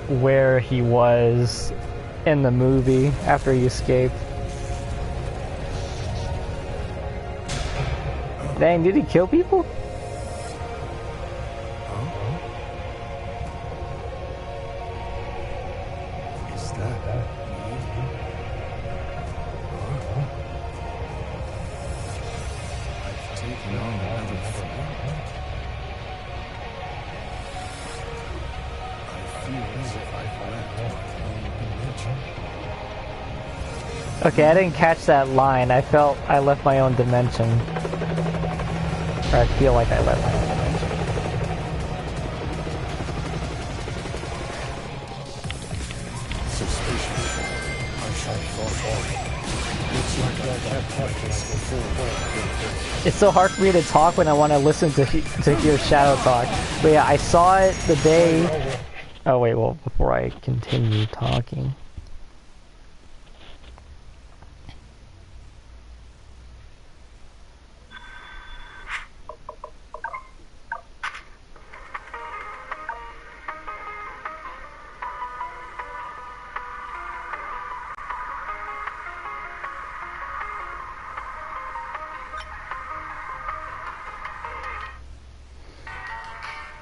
where he was in the movie after he escaped. Dang, did he kill people? Okay, I didn't catch that line. I felt I left my own dimension. Or I feel like I left my own dimension. Suspicious. I shall fall. Looks like that place before. It's so hard for me to talk when I want to listen to hear Shadow talk. But yeah, I saw it the day... Oh wait, well, before I continue talking...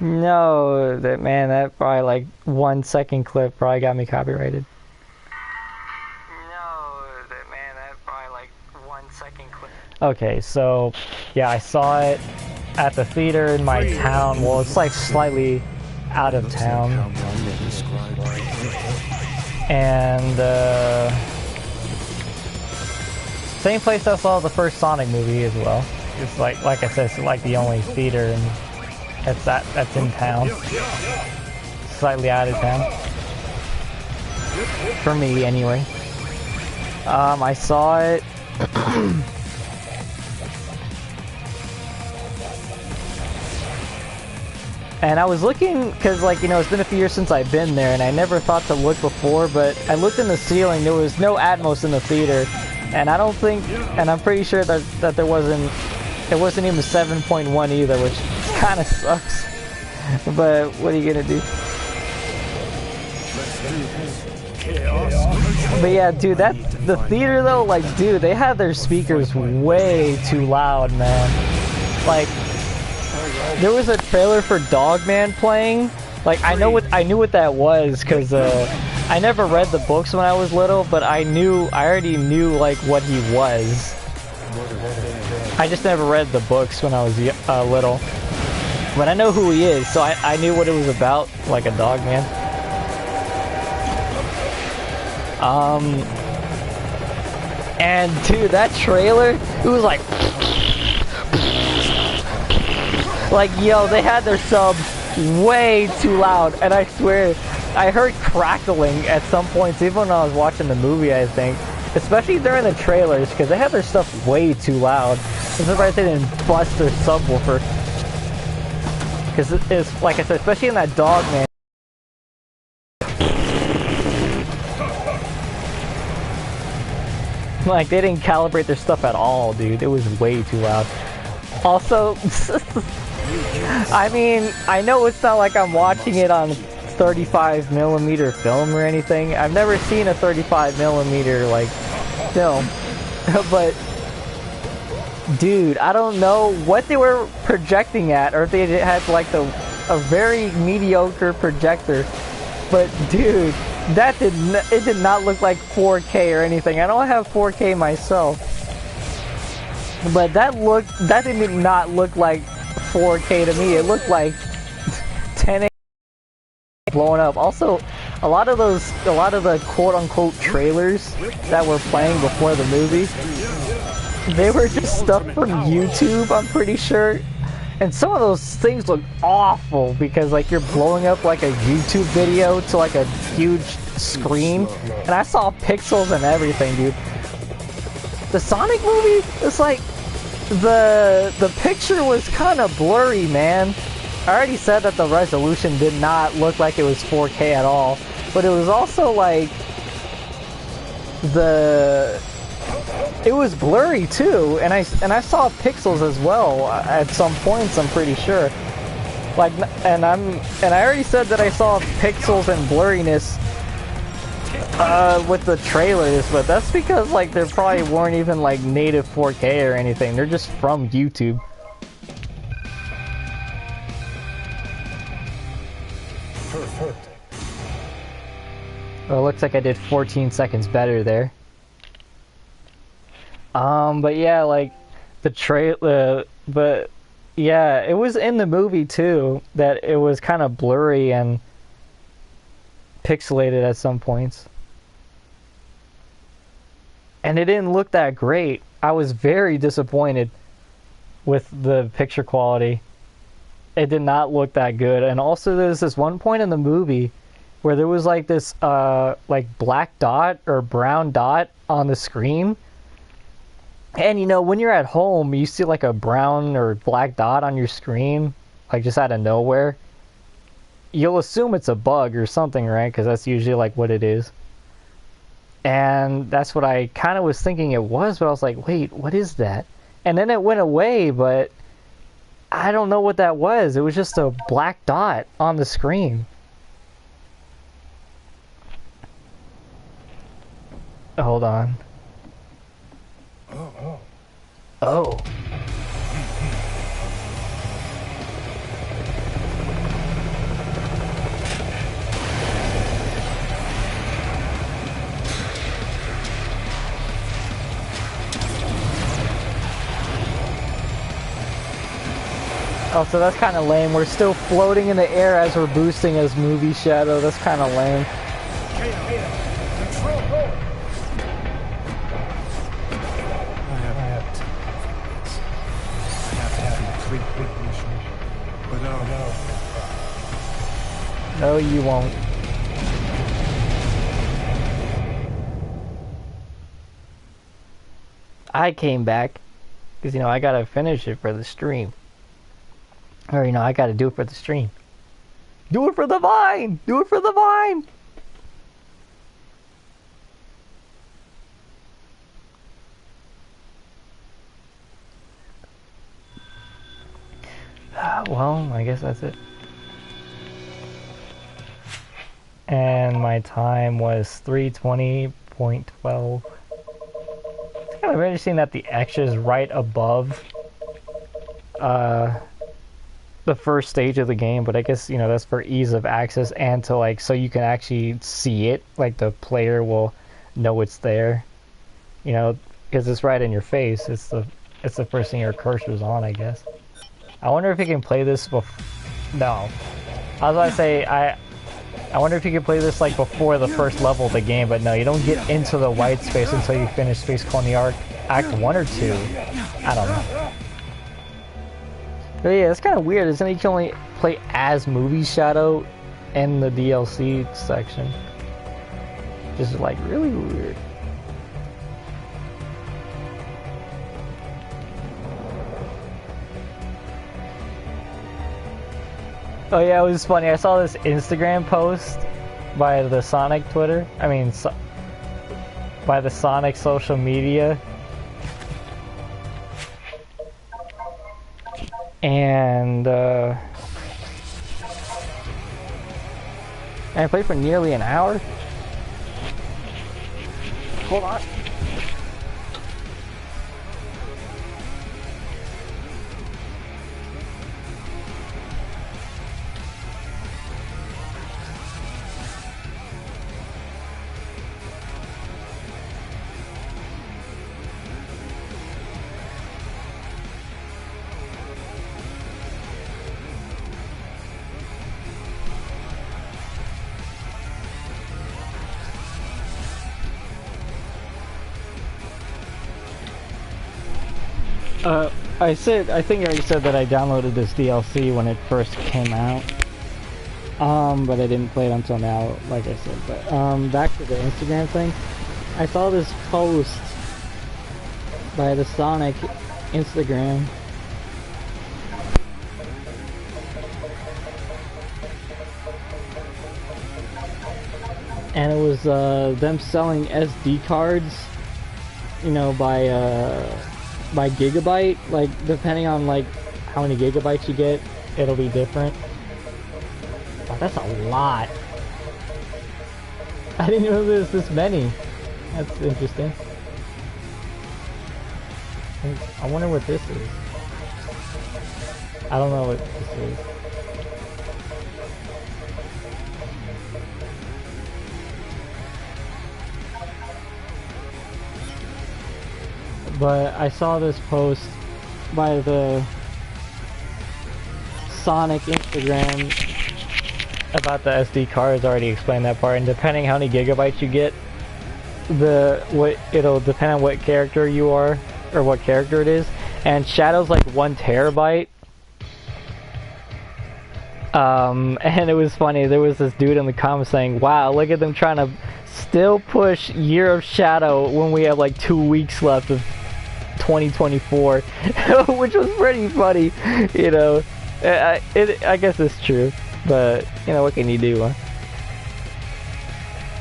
No, that probably like 1 second clip probably got me copyrighted. No, that probably like 1 second clip. Okay, so yeah, I saw it at the theater in my town. Well, it's like slightly out of town. And same place I saw the first Sonic movie as well. It's like I said, it's like the only theater and that's in town. Slightly out of town. For me, anyway. I saw it. And I was looking, because, like, you know, it's been a few years since I've been there, and I never thought to look before, but I looked in the ceiling. There was no Atmos in the theater. And I don't think, and I'm pretty sure that it wasn't even 7.1 either, which kind of sucks. But what are you gonna do? But yeah, dude, the theater though, like, dude, they had their speakers way too loud, man. Like, there was a trailer for Dogman playing. Like, I knew what that was, because I never read the books when I was little, but I already knew like what he was. I just never read the books when I was little. But I know who he is, so I knew what it was about, like a Dogman. And dude, that trailer, it was like, yo, they had their subs way too loud, and I swear, I heard crackling at some points, even when I was watching the movie, I think. Especially during the trailers, because they had their stuff way too loud. I'm surprised they didn't bust their subwoofer. Because it's, like I said, especially in that Dogman. Like, they didn't calibrate their stuff at all, dude. It was way too loud. Also, I mean, I know it's not like I'm watching it on 35mm film or anything. I've never seen a 35mm, like, film. But, dude, I don't know what they were projecting at, or if they had, like, a very mediocre projector. But, dude, it did not look like 4K or anything. I don't have 4K myself, but that did not look like 4K to me. It looked like 1080 blowing up. Also, a lot of the quote-unquote trailers that were playing before the movie, they were just stuff from YouTube, I'm pretty sure. And some of those things look awful because, like, you're blowing up like a YouTube video to like a huge screen, and I saw pixels and everything, dude. The Sonic movie, it's like the picture was kind of blurry, man. I already said that the resolution did not look like it was 4K at all, but it was also like it was blurry too, and I saw pixels as well at some points, I'm pretty sure. Like, and I already said that I saw pixels and blurriness with the trailers, but that's because, like, there probably weren't even like native 4K or anything. They're just from YouTube. Perfect. Well, it looks like I did 14 seconds better there. But yeah, like, but yeah, it was in the movie too, that it was kind of blurry and pixelated at some points. And it didn't look that great. I was very disappointed with the picture quality. It did not look that good. And also there's this one point in the movie where there was like this, like, black dot or brown dot on the screen. And, you know, when you're at home, you see like a brown or black dot on your screen, like just out of nowhere. You'll assume it's a bug or something, right? Because that's usually like what it is. And that's what I kind of was thinking it was, but I was like, wait, what is that? And then it went away, but I don't know what that was. It was just a black dot on the screen. Hold on. Oh. Oh, so that's kind of lame. We're still floating in the air as we're boosting as movie shadow. That's kind of lame. No, you won't. I came back because, you know, I gotta finish it for the stream. Or, you know, I gotta do it for the stream. Do it for the Vine! Do it for the Vine! well, I guess that's it. And my time was 3:20.12. It's kind of interesting that the extra is right above the first stage of the game, but I guess, you know, that's for ease of access and to, like, so you can actually see it, like the player will know it's there, you know, because it's right in your face. It's the first thing your cursor's on, I guess. I wonder if you can play this no. I was about to say, I wonder if you can play this like before the first level of the game, but no, you don't get into the white space until you finish Space Colony Act 1 or 2. I don't know. But yeah, it's kind of weird, isn't it? You can only play as Movie Shadow in the DLC section. Just like really weird. Oh yeah, it was funny. I saw this Instagram post by the Sonic Twitter. I mean, by the Sonic social media. And I played for nearly an hour. Hold on. I think I said that I downloaded this DLC when it first came out. But I didn't play it until now, like I said. But, back to the Instagram thing. I saw this post by the Sonic Instagram. And it was, them selling SD cards, you know, by gigabyte, like depending on like how many gigabytes you get, it'll be different. Oh, that's a lot. I didn't know there was this many. That's interesting. I wonder what this is. I don't know what this is. But I saw this post by the Sonic Instagram about the SD cards. I already explained that part, and depending how many gigabytes you get, it'll depend on what character you are or what character it is. And Shadow's like 1 terabyte. And it was funny, there was this dude in the comments saying, wow, look at them trying to still push Year of Shadow when we have like 2 weeks left of 2024, which was pretty funny, you know. I guess it's true, but you know, what can you do, huh?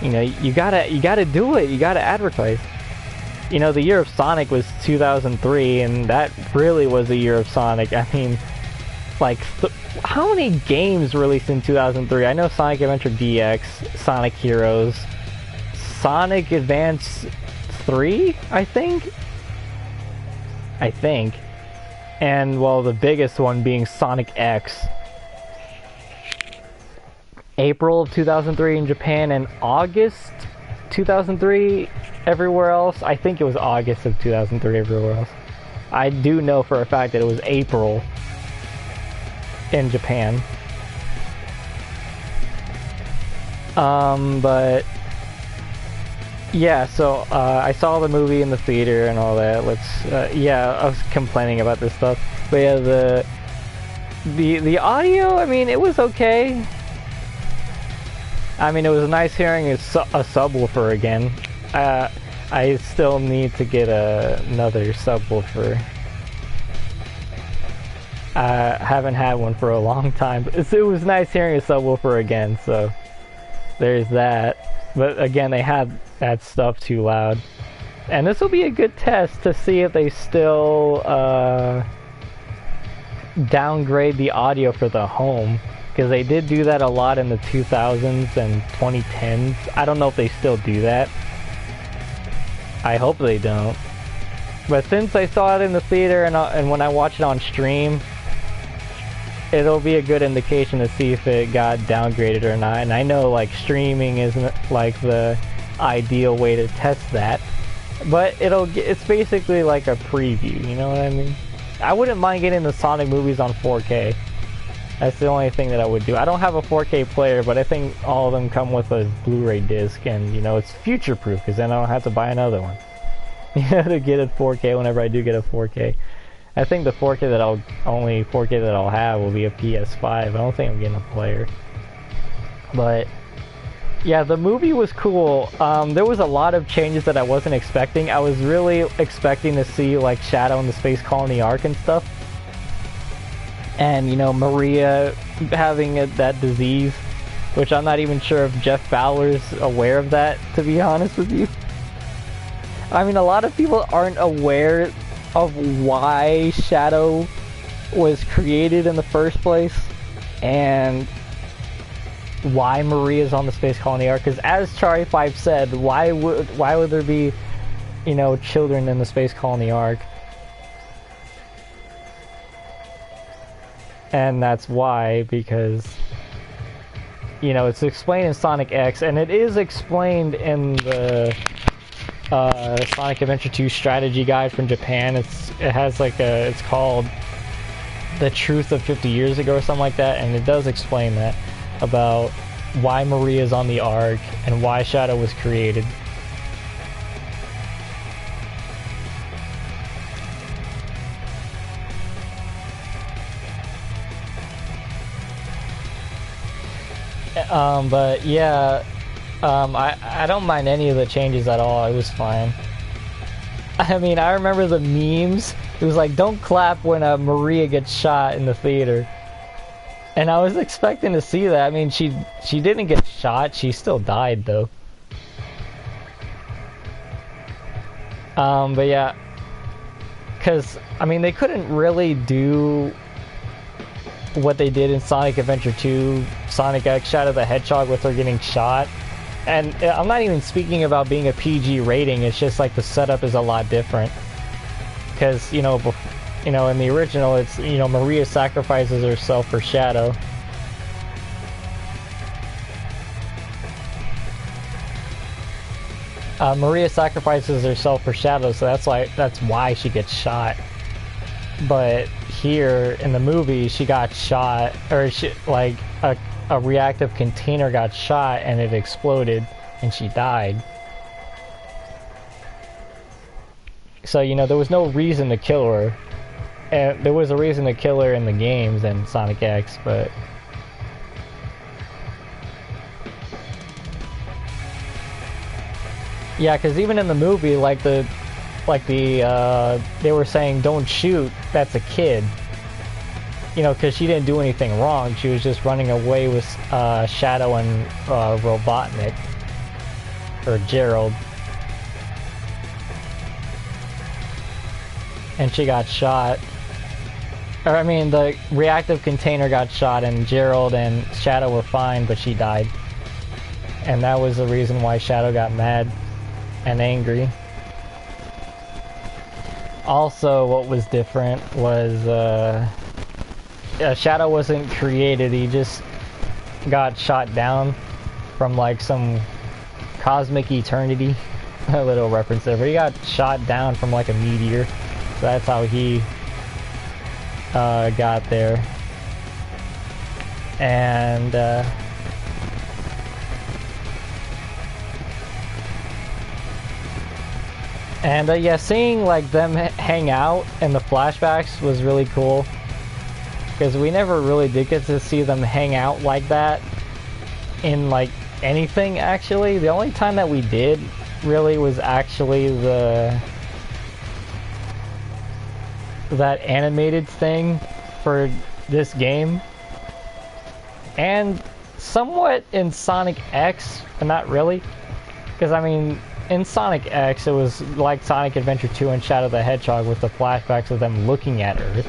You know, you gotta do it, you gotta advertise. You know, the year of Sonic was 2003, and that really was the year of Sonic. I mean, like, how many games released in 2003? I know Sonic Adventure DX, Sonic Heroes, Sonic Advance 3, I think, and well, the biggest one being Sonic X. April of 2003 in Japan, and August 2003 everywhere else. I think it was August of 2003 everywhere else. I do know for a fact that it was April in Japan. But yeah, so I saw the movie in the theater and all that. Yeah, I was complaining about this stuff, but yeah, the audio, I mean, it was okay. I mean, it was nice hearing a subwoofer again. I still need to get another subwoofer. I haven't had one for a long time. But it was nice hearing a subwoofer again, so there's that. But again, they had that stuff too loud. And this will be a good test to see if they still downgrade the audio for the home, because they did do that a lot in the 2000s and 2010s. I don't know if they still do that. I hope they don't. But since I saw it in the theater and when I watch it on stream, it'll be a good indication to see if it got downgraded or not. And I know like streaming isn't like the ideal way to test that, but it's basically like a preview, you know what I mean? I wouldn't mind getting the Sonic movies on 4K. That's the only thing that I would do. I don't have a 4K player, but I think all of them come with a Blu-ray disc, and you know, it's future-proof because then I don't have to buy another one. You know, to get a 4K whenever I do get a 4K. I think the 4K that I'll have will be a PS5. I don't think I'm getting a player. But yeah, the movie was cool. There was a lot of changes that I wasn't expecting. I was really expecting to see like Shadow in the Space Colony Arc and stuff. And you know, Maria having that disease, which I'm not even sure if Jeff Fowler's aware of that, to be honest with you. I mean, a lot of people aren't aware of why Shadow was created in the first place, and why Maria's on the Space Colony Arc. Because as Charlie 5 said, why would there be, you know, children in the Space Colony Arc? And that's why, because, you know, it's explained in Sonic X, and it is explained in the Sonic Adventure 2 strategy guide from Japan. It has like it's called The Truth of 50 Years Ago or something like that, and it does explain that, about why Maria's on the Ark and why Shadow was created. But yeah, I don't mind any of the changes at all. It was fine. I mean, I remember the memes. It was like, don't clap when Maria gets shot in the theater. And I was expecting to see that. I mean, she didn't get shot. She still died, though. But yeah. Because, I mean, they couldn't really do what they did in Sonic Adventure 2, Sonic X, Shadow the Hedgehog, with her getting shot. And I'm not even speaking about being a PG rating, it's just like the setup is a lot different. Because, you know, in the original, it's, you know, Maria sacrifices herself for Shadow. Maria sacrifices herself for Shadow, so that's why she gets shot. But here in the movie, she got shot, or like a reactive container got shot and it exploded and she died. So, you know, there was no reason to kill her. And there was a reason to kill her in the games and Sonic X, but yeah, because even in the movie, they were saying don't shoot, that's a kid. You know, because she didn't do anything wrong. She was just running away with Shadow and Robotnik. Or Gerald. And she got shot. Or, I mean, the reactive container got shot and Gerald and Shadow were fine, but she died. And that was the reason why Shadow got mad and angry. Also, what was different was, Shadow wasn't created, he just got shot down from like some cosmic eternity. A little reference there, but he got shot down from like a meteor. So that's how he got there. And yeah, seeing like them hang out in the flashbacks was really cool. Because we never really did get to see them hang out like that in like anything, actually. The only time that we did really was actually that animated thing for this game. And somewhat in Sonic X, but not really. Because I mean, in Sonic X it was like Sonic Adventure 2 and Shadow the Hedgehog with the flashbacks of them looking at Earth.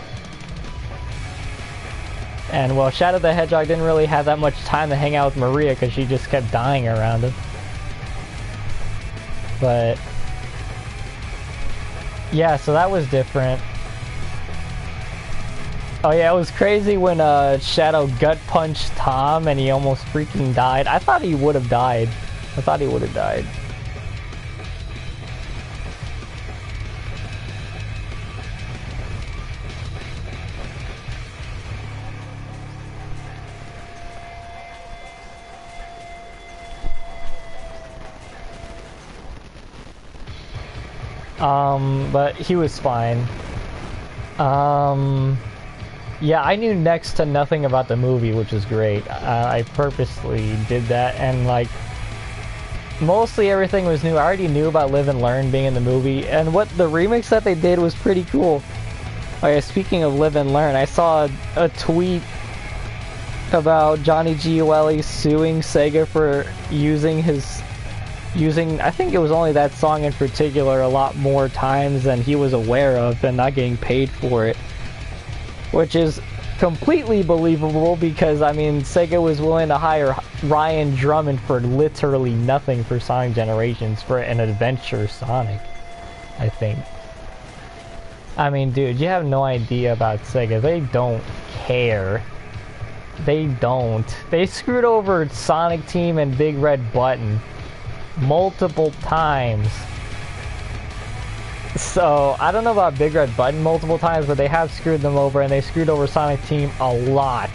And well, Shadow the Hedgehog didn't really have that much time to hang out with Maria because she just kept dying around him. But yeah, so that was different. Oh yeah, it was crazy when Shadow gut punched Tom and he almost freaking died. I thought he would have died. I thought he would have died. But he was fine. Yeah, I knew next to nothing about the movie, which is great. I purposely did that, and like, mostly everything was new. I already knew about Live and Learn being in the movie, and what the remix that they did was pretty cool. Okay, speaking of Live and Learn, I saw a tweet about Johnny G.O.L.E. suing Sega for using, I think it was only that song in particular, a lot more times than he was aware of and not getting paid for it. Which is completely believable because, I mean, Sega was willing to hire Ryan Drummond for literally nothing for Sonic Generations for an adventure Sonic, I think. I mean, dude, you have no idea about Sega. They don't care. They don't. They screwed over Sonic Team and Big Red Button multiple times. So, I don't know about Big Red Button multiple times, but they have screwed them over, and they screwed over Sonic Team a lot.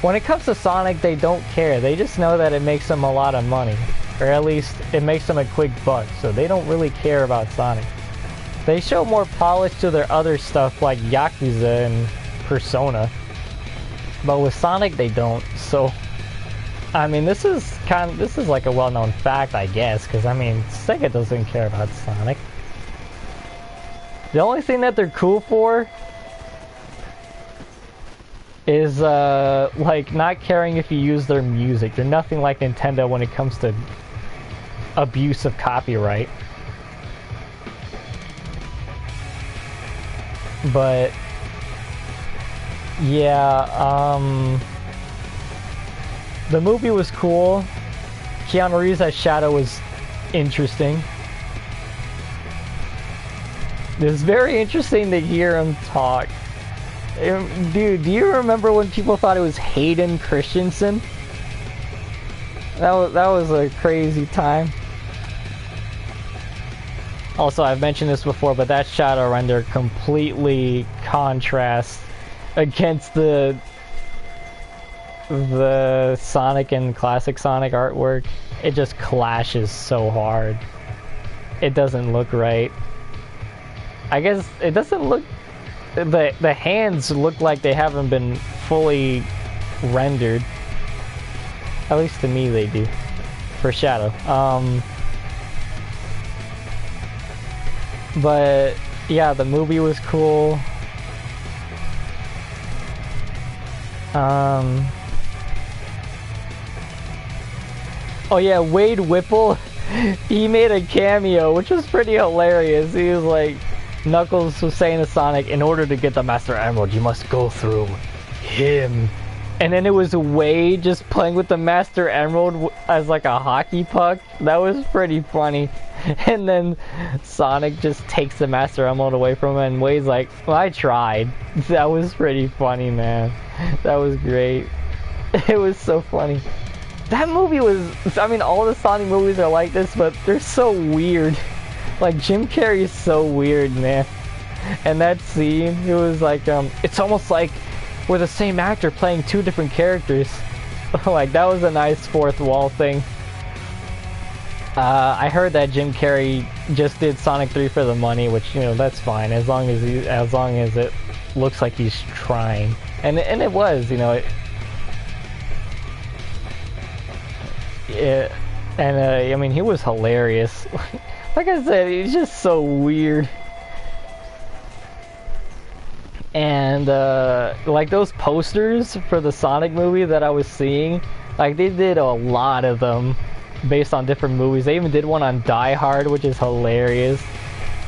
When it comes to Sonic, they don't care. They just know that it makes them a lot of money. Or at least, it makes them a quick buck, so they don't really care about Sonic. They show more polish to their other stuff like Yakuza and Persona. But with Sonic, they don't, so... I mean, this is like a well-known fact, I guess, because, I mean, Sega doesn't care about Sonic. The only thing that they're cool for is, like, not caring if you use their music. They're nothing like Nintendo when it comes to abuse of copyright. But, yeah, the movie was cool. Keanu Reeves as Shadow was interesting. It was very interesting to hear him talk. Dude, do you remember when people thought it was Hayden Christensen? That was a crazy time. Also, I've mentioned this before, but that shadow render completely contrasts against the Sonic and classic Sonic artwork. It just clashes so hard. It doesn't look right. I guess it doesn't look... The hands look like they haven't been fully rendered. At least to me they do. For Shadow. But yeah, the movie was cool. Oh yeah, Wade Whipple, he made a cameo, which was pretty hilarious. He was like, Knuckles was saying to Sonic, in order to get the Master Emerald, you must go through him. And then it was Wade just playing with the Master Emerald as like a hockey puck. That was pretty funny. And then Sonic just takes the Master Emerald away from him, and Wade's like, well, I tried. That was pretty funny, man. That was great. It was so funny. That movie was, I mean, all the Sonic movies are like this, but they're so weird. Like, Jim Carrey is so weird, man. And that scene, it was like, it's almost like we're the same actor playing two different characters. Like, that was a nice fourth wall thing. I heard that Jim Carrey just did Sonic 3 for the money, which, you know, that's fine, as long as it looks like he's trying. And it was, you know, I mean, he was hilarious. Like I said, he's just so weird. And, like those posters for the Sonic movie that I was seeing, like, they did a lot of them based on different movies. They even did one on Die Hard, which is hilarious.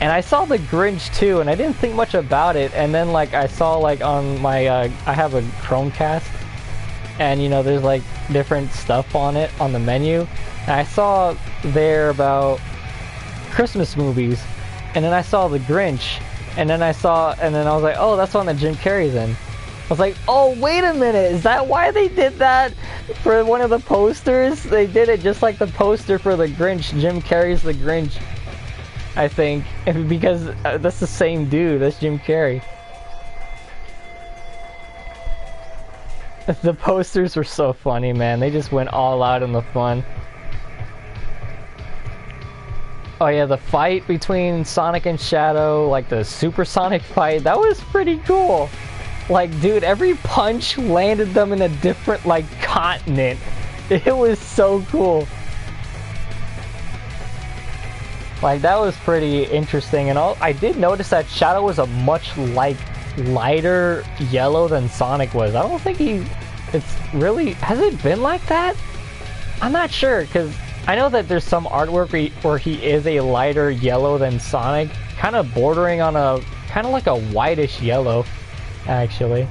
And I saw The Grinch too, and I didn't think much about it. And then like I saw like on my I have a Chromecast, and you know there's like different stuff on it on the menu. And I saw there about Christmas movies, and then I saw The Grinch, and then I was like, oh, that's one that Jim Carrey's in. I was like, oh, wait a minute, is that why they did that for one of the posters? They did it just like the poster for The Grinch, Jim Carrey's The Grinch, I think, because that's the same dude, that's Jim Carrey. The posters were so funny, man, they just went all out in the fun. Oh yeah, the fight between Sonic and Shadow, like the supersonic fight, that was pretty cool. Like, dude, every punch landed them in a different, like, continent. It was so cool. Like, that was pretty interesting. And I did notice that Shadow was a much, like, lighter yellow than Sonic was. I don't think it's really... Has it been like that? I'm not sure, because I know that there's some artwork where he is a lighter yellow than Sonic. Kind of bordering on a... kind of like a whitish yellow. Actually,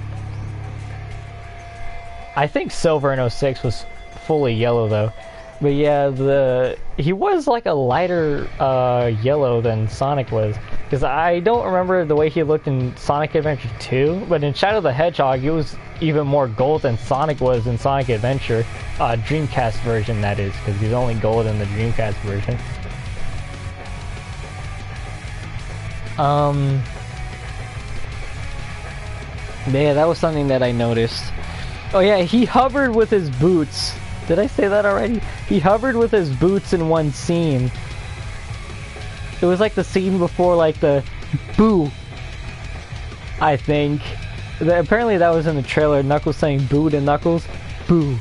I think Silver in 06 was fully yellow though, but yeah, he was like a lighter yellow than Sonic was, because I don't remember the way he looked in Sonic Adventure 2, but in Shadow the Hedgehog he was even more gold than Sonic was in Sonic Adventure, Dreamcast version that is, because he's only gold in the Dreamcast version. Yeah, that was something that I noticed. Oh yeah, he hovered with his boots. Did I say that already? He hovered with his boots in one scene. It was like the scene before like the boo, I think. Apparently that was in the trailer, Knuckles saying boo to Knuckles. Boo.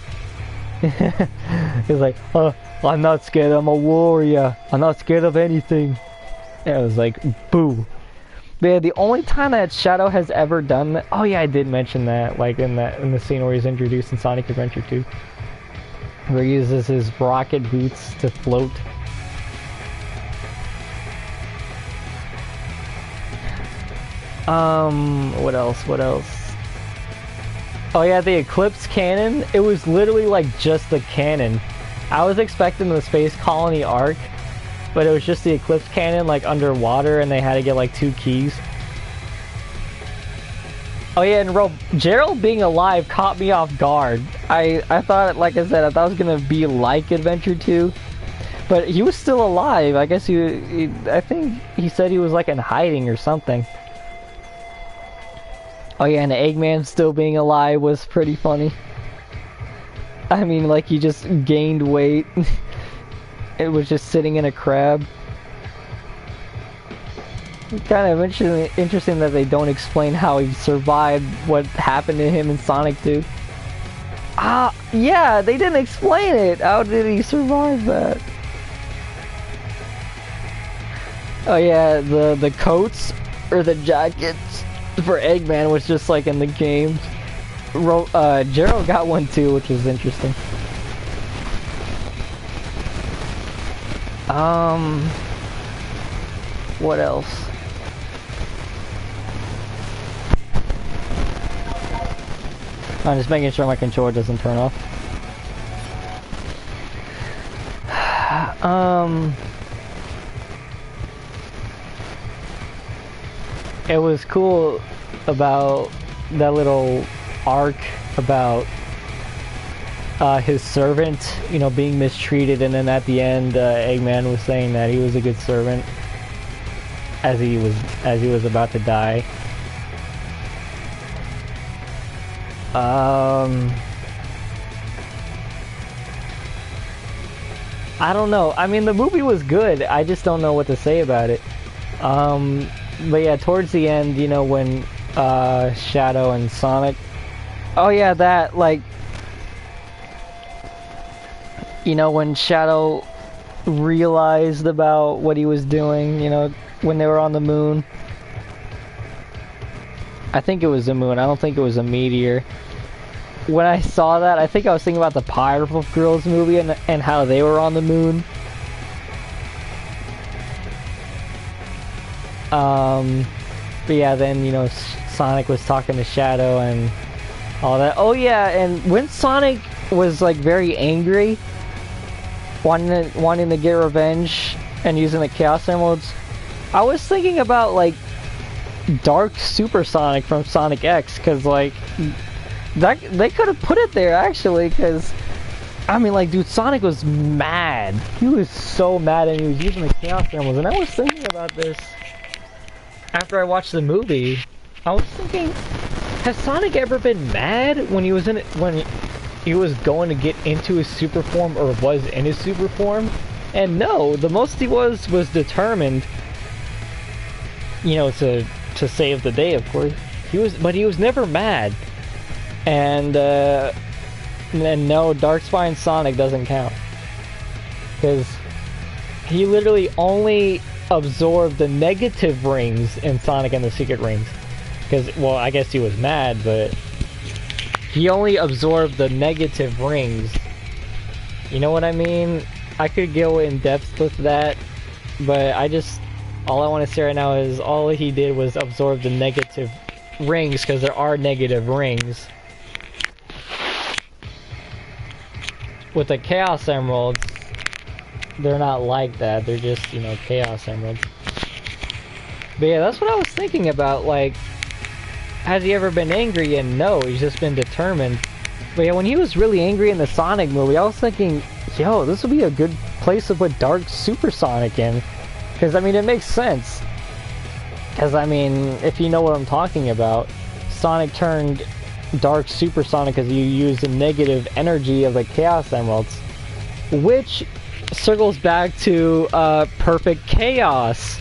He's like, oh, I'm not scared, I'm a warrior. I'm not scared of anything. And it was like, boo. But yeah, the only time that Shadow has ever done that... Oh yeah, I did mention that, like in the scene where he's introduced in Sonic Adventure 2. Where he uses his rocket boots to float. What else? Oh yeah, the Eclipse cannon, it was literally like just the cannon. I was expecting the Space Colony arc, but it was just the Eclipse cannon like underwater, and they had to get like 2 keys. Oh yeah, and Gerald being alive caught me off guard. I thought, like I said, I thought it was gonna be like Adventure 2, but he was still alive. I guess I think he said he was like in hiding or something. Oh yeah, and Eggman still being alive was pretty funny. I mean, like he just gained weight. It was just sitting in a crab. Kind of interesting that they don't explain how he survived what happened to him in Sonic 2. Yeah, they didn't explain it. How did he survive that? Oh yeah, the coats or the jackets for Eggman was just like in the games. Gerald got one too, which was interesting. What else? I'm just making sure my controller doesn't turn off. It was cool about that little arc about his servant, you know, being mistreated, and then at the end, Eggman was saying that he was a good servant as he was about to die. I don't know. I mean, the movie was good. I just don't know what to say about it. But yeah, towards the end, you know, when Shadow and Sonic. Oh yeah, that, like, you know, when Shadow realized about what he was doing, you know, when they were on the moon. I think it was the moon. I don't think it was a meteor. When I saw that, I think I was thinking about the Powerpuff Girls movie and how they were on the moon. But yeah, then, you know, Sonic was talking to Shadow and all that. Oh yeah, and when Sonic was like very angry, wanting to get revenge and using the Chaos Emeralds, I was thinking about like Dark Super Sonic from Sonic X, because like that they could have put it there actually, because I mean, like, dude, Sonic was mad. He was so mad, and he was using the Chaos Emeralds. And I was thinking about this after I watched the movie. I was thinking, has Sonic ever been mad when he was when he was going to get into his super form, or was in his super form? And no, the most he was determined, you know, to save the day, of course. But he was never mad. And no, Darkspine Sonic doesn't count, because he literally only absorbed the negative rings in Sonic and the Secret Rings. Because, well, I guess he was mad, but he only absorbed the negative rings. You know what I mean? I could go in depth with that, but all I want to say right now is all he did was absorb the negative rings, because there are negative rings. With the Chaos Emeralds, they're not like that. They're just, you know, Chaos Emeralds. But yeah, that's what I was thinking about. Like, has he ever been angry? And no, he's just been determined. But yeah, when he was really angry in the Sonic movie, I was thinking, yo, this would be a good place to put Dark Super Sonic in. Because, I mean, it makes sense. Because, I mean, if you know what I'm talking about, Sonic turned Dark Super Sonic because you use the negative energy of the Chaos Emeralds, which circles back to Perfect Chaos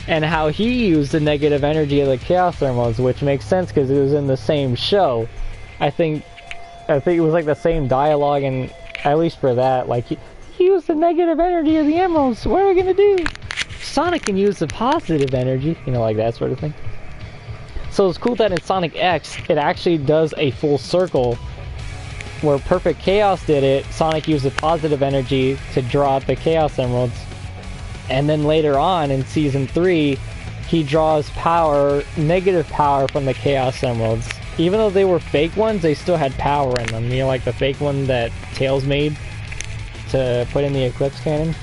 and how he used the negative energy of the Chaos Emeralds, which makes sense because it was in the same show. I think it was like the same dialogue, and at least for that, like, he used the negative energy of the emeralds. What are we gonna do? Sonic can use the positive energy, you know, like that sort of thing. So it's cool that in Sonic X, it actually does a full circle. Where Perfect Chaos did it, Sonic used the positive energy to draw out the Chaos Emeralds. And then later on in Season 3, he draws power, negative power from the Chaos Emeralds. Even though they were fake ones, they still had power in them. You know, like the fake one that Tails made to put in the Eclipse Cannon.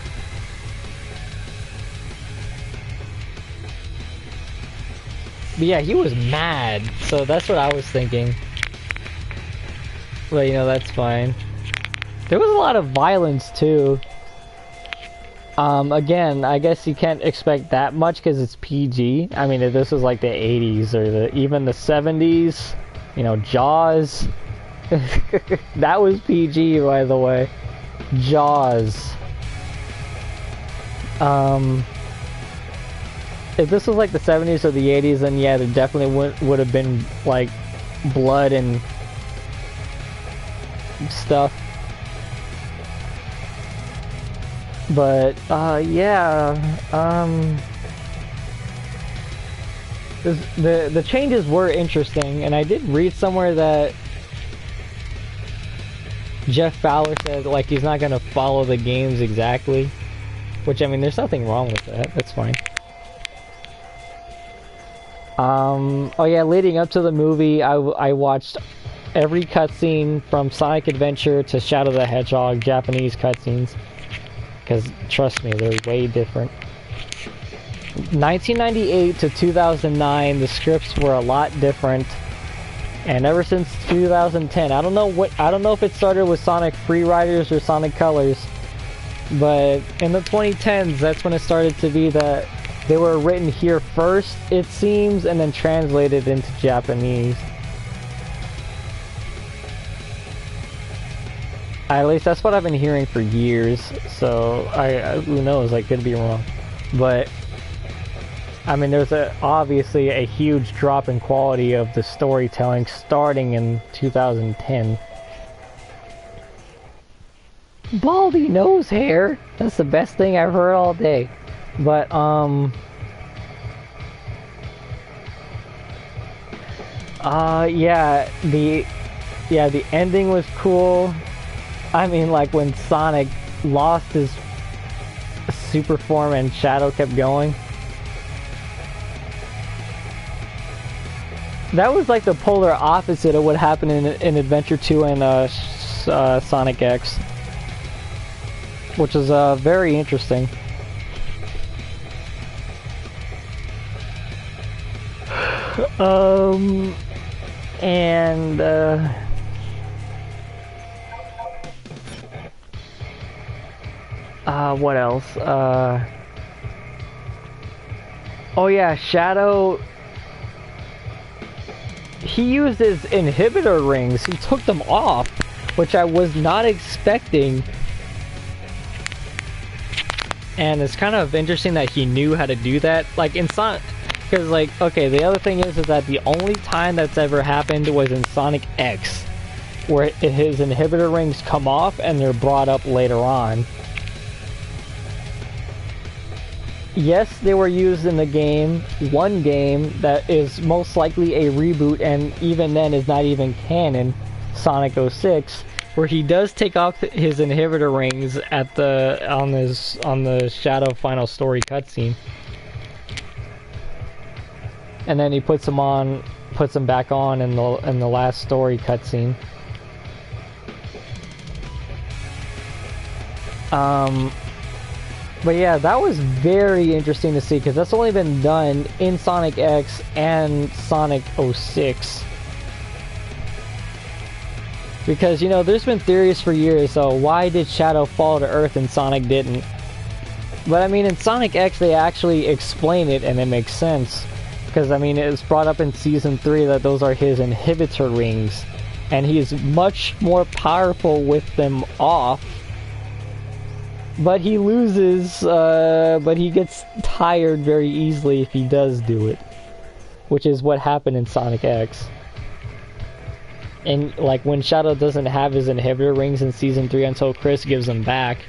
But yeah, he was mad, so that's what I was thinking. But, you know, that's fine. There was a lot of violence, too. Again, I guess you can't expect that much because it's PG. I mean, if this was like the 80s or even the 70s, you know, Jaws. That was PG, by the way. Jaws. If this was like the 70s or the 80s, then yeah, there definitely would have been like blood and stuff. But yeah, the changes were interesting, and I did read somewhere that Jeff Fowler said like he's not gonna follow the games exactly, which, I mean, there's nothing wrong with that. That's fine. Oh yeah, leading up to the movie, I watched every cutscene from Sonic Adventure to Shadow the Hedgehog, Japanese cutscenes. Because, trust me, they're way different. 1998 to 2009, the scripts were a lot different. And ever since 2010, I don't know if it started with Sonic Free Riders or Sonic Colors. But in the 2010s, that's when it started to be that they were written here first, it seems, and then translated into Japanese. At least that's what I've been hearing for years, so who knows, I could be wrong. But, I mean, there's obviously a huge drop in quality of the storytelling starting in 2010. Baldy nose hair! That's the best thing I've heard all day. But, yeah, the ending was cool. I mean, like, when Sonic lost his super form and Shadow kept going. that was like the polar opposite of what happened in Adventure 2 and Sonic X, which is very interesting. And what else? Oh yeah, Shadow. He used his inhibitor rings. He took them off, which I was not expecting. And it's kind of interesting that he knew how to do that. Like in Sonic, because like, okay, the other thing is that the only time that's ever happened was in Sonic X, where his inhibitor rings come off and they're brought up later on. Yes, they were used in the game, one game that is most likely a reboot, and even then is not even canon, Sonic 06, where he does take off his inhibitor rings at on the Shadow Final Story cutscene, and then he puts them back on in the last story cutscene. But yeah, that was very interesting to see, because that's only been done in Sonic X and Sonic 06. Because, you know, there's been theories for years, so why did Shadow fall to Earth and Sonic didn't? But I mean, in Sonic X, they actually explain it, and it makes sense. Because, I mean, it's brought up in Season 3 that those are his inhibitor rings. And he is much more powerful with them off. But he loses, but he gets tired very easily if he does do it. Which is what happened in Sonic X. And, like, when Shadow doesn't have his inhibitor rings in Season 3 until Chris gives them back.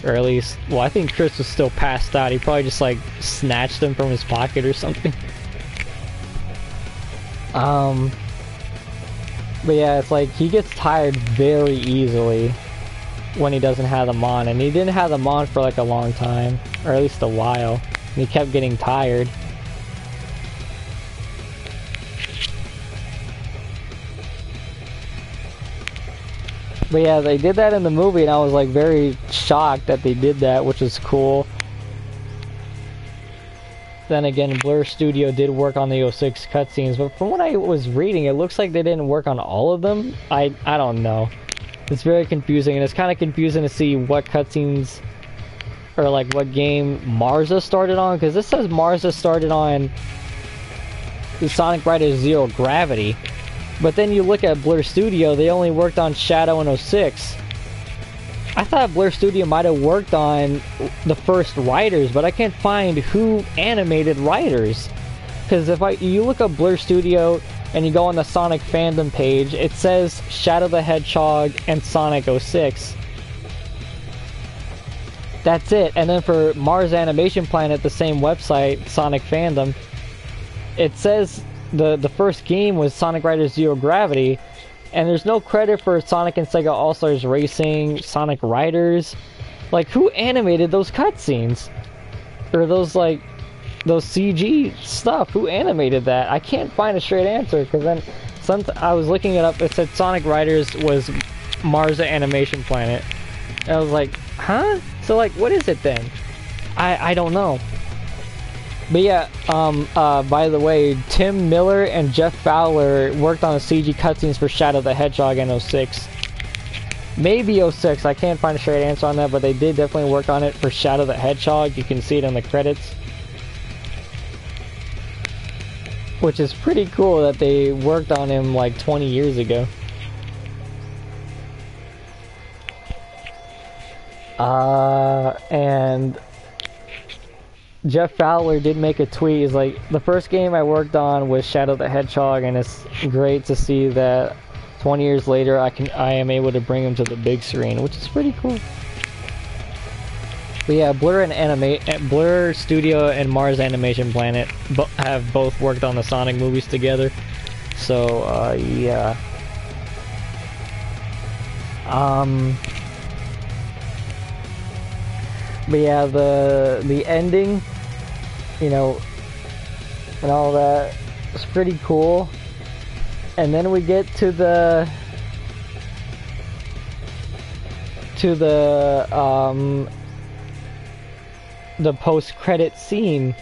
Or at least, well, I think Chris was still passed out. He probably just, like, snatched them from his pocket or something. But yeah, it's like, he gets tired very easily when he doesn't have them on, and he didn't have them on for like a long time, or at least a while, and he kept getting tired. But yeah, they did that in the movie, and I was like very shocked that they did that, which is cool. Then again, Blur Studio did work on the 06 cutscenes, but from what I was reading, it looks like they didn't work on all of them. I don't know. It's very confusing, and it's kind of confusing to see what cutscenes, or like what game Marza started on, because this says Marza started on Sonic Riders Zero Gravity, but then you look at Blur Studio, they only worked on Shadow and 06. I thought Blur Studio might have worked on the first Riders, but I can't find who animated Riders, because if you look up Blur Studio and you go on the Sonic fandom page, it says Shadow the Hedgehog and Sonic 06. That's it. And then for Mars Animation Planet, the same website, Sonic Fandom, it says the first game was Sonic Riders Zero Gravity, and there's no credit for Sonic and Sega All-Stars Racing, Sonic Riders. Like, who animated those cutscenes? Or those, like, those CG stuff, who animated that? I can't find a straight answer, because then I was looking it up, it said Sonic Riders was Marza Animation Planet. And I was like, huh? So like, what is it then? I don't know. But yeah, by the way, Tim Miller and Jeff Fowler worked on the CG cutscenes for Shadow the Hedgehog in 06. Maybe 06, I can't find a straight answer on that, but they did definitely work on it for Shadow the Hedgehog. You can see it in the credits. Which is pretty cool that they worked on him like 20 years ago. And Jeff Fowler did make a tweet. He's like, the first game I worked on was Shadow the Hedgehog, and it's great to see that 20 years later I am able to bring him to the big screen, which is pretty cool. But yeah, Blur Studio and Mars Animation Planet have both worked on the Sonic movies together. So, yeah. But yeah, the ending, you know, and all that. It's pretty cool. And then we get to the post-credit scene,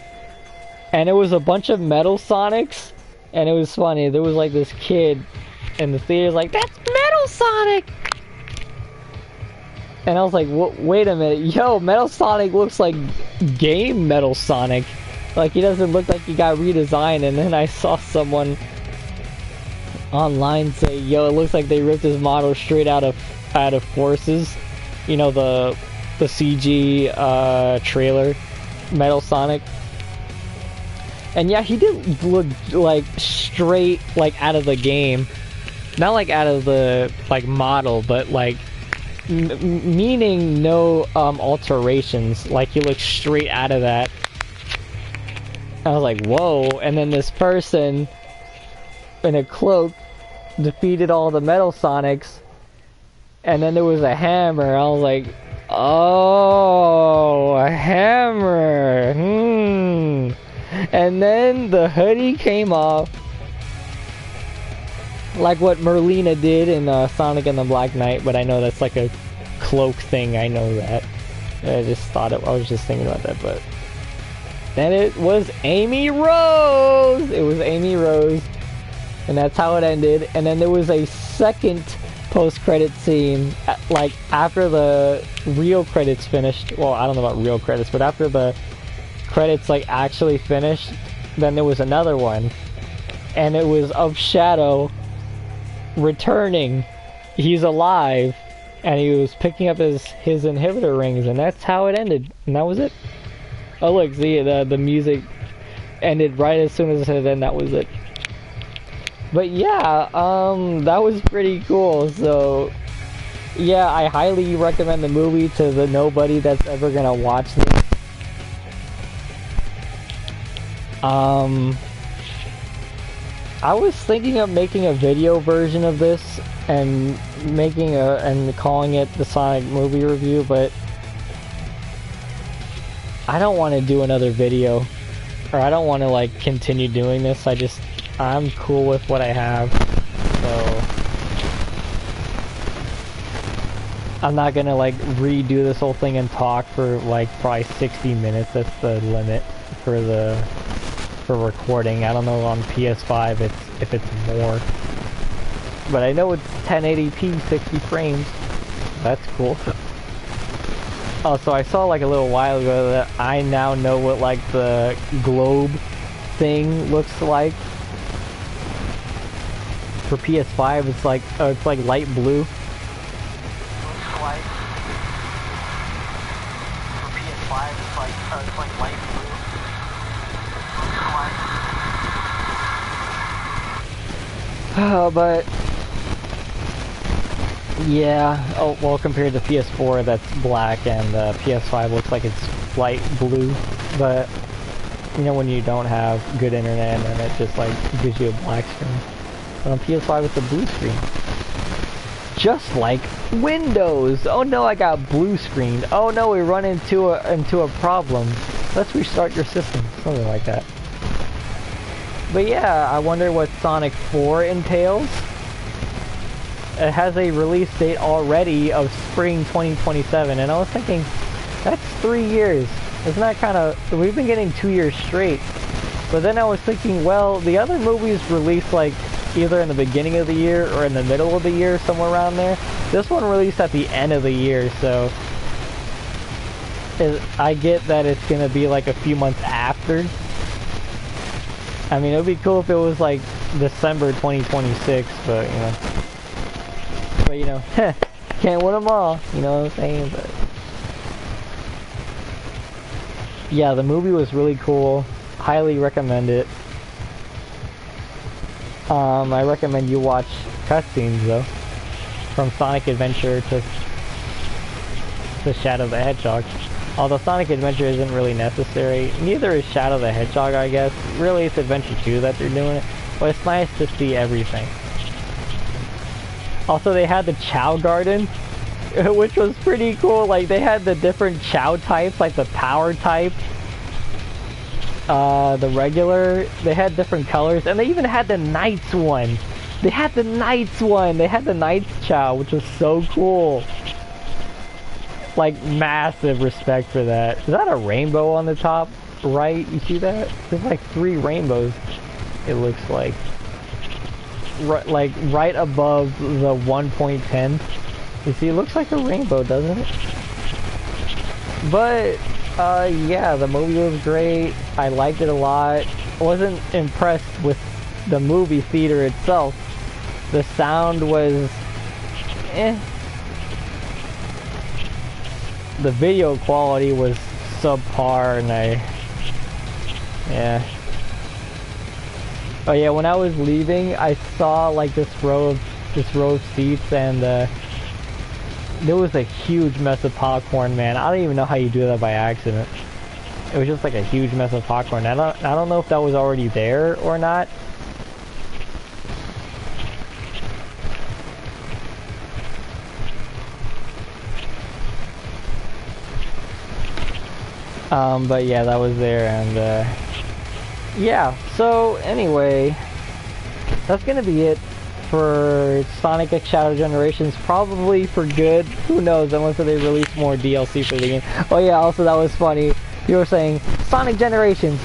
and it was a bunch of Metal Sonics, and it was funny. There was like this kid in the theater like, "That's Metal Sonic!" And I was like, wait a minute, yo, Metal Sonic looks like game Metal Sonic. Like, he doesn't look like he got redesigned. And then I saw someone online say, yo, it looks like they ripped his model straight out of Forces. You know, the CG trailer, Metal Sonic. And yeah, he did look like straight like out of the game. Not like out of the like model, but like meaning no alterations. Like he looked straight out of that. I was like, whoa. And then this person in a cloak defeated all the Metal Sonics, and then there was a hammer. I was like, oh, a hammer. And then the hoodie came off, like what Merlina did in Sonic and the Black Knight, but I know that's like a cloak thing. I know that. I just thought I was just thinking about that, but then it was Amy Rose. It was Amy Rose, and that's how it ended. And then there was a second post-credit scene, like after the real credits finished. Well, I don't know about real credits, but after the credits like actually finished, then there was another one, and it was of Shadow returning. He's alive, and he was picking up his inhibitor rings, and that's how it ended. And that was it. Oh look, see, the music ended right as soon as it said, and that was it. But yeah, that was pretty cool. So yeah, I highly recommend the movie to the nobody that's ever gonna watch this. I was thinking of making a video version of this and calling it the Sonic movie review, but I don't want to do another video, or I don't want to like continue doing this. I'm cool with what I have, so I'm not gonna like redo this whole thing and talk for like probably 60 minutes. That's the limit for recording. I don't know on PS5 if it's more, but I know it's 1080p 60 frames. That's cool. Oh, so I saw like a little while ago that I now know what like the globe thing looks like. For PS5, it's like light blue. Looks like. For PS5, it's like light blue. But yeah, oh well, compared to PS4 that's black, and PS5 looks like it's light blue. But you know, when you don't have good internet and it just like gives you a black screen. But on PS5 it's a blue screen. Just like Windows. Oh no, I got blue screen. Oh no, we run into a problem. Let's restart your system. Something like that. But yeah, I wonder what Sonic 4 entails. It has a release date already of spring 2027, and I was thinking, that's 3 years. Isn't that kind of... We've been getting 2 years straight. But then I was thinking, well, the other movies released like either in the beginning of the year or in the middle of the year, somewhere around there. This one released at the end of the year, so... I get that it's gonna be like a few months after. I mean, it would be cool if it was like December 2026, but you know, can't win them all, you know what I'm saying? But yeah, the movie was really cool. Highly recommend it. I recommend you watch cutscenes though, from Sonic Adventure to Shadow the Hedgehog. Although Sonic Adventure isn't really necessary, neither is Shadow the Hedgehog, I guess. Really, it's Adventure 2 that they're doing it, but it's nice to see everything. Also, they had the Chow Garden, which was pretty cool. Like, they had the different Chow types, like the power type. the regular, they had different colors, and they even had the Knights one. They had the Knights one. They had the Knights Chow, which was so cool. Like, massive respect for that. Is that a rainbow on the top right? You see that? There's like 3 rainbows, it looks like. Like, right above the 1.10. You see, it looks like a rainbow, doesn't it? But, yeah, the movie was great. I liked it a lot. I wasn't impressed with the movie theater itself. The sound was... eh. The video quality was subpar, and yeah. Oh yeah, when I was leaving, I saw like this row of seats, and there was a huge mess of popcorn, man. I don't even know how you do that by accident. It was just like a huge mess of popcorn. I don't know if that was already there or not. But yeah, that was there, and yeah, so anyway, that's gonna be it for Sonic X Shadow Generations, probably for good, who knows, unless they release more DLC for the game. Oh yeah, also that was funny, you were saying, Sonic Generations,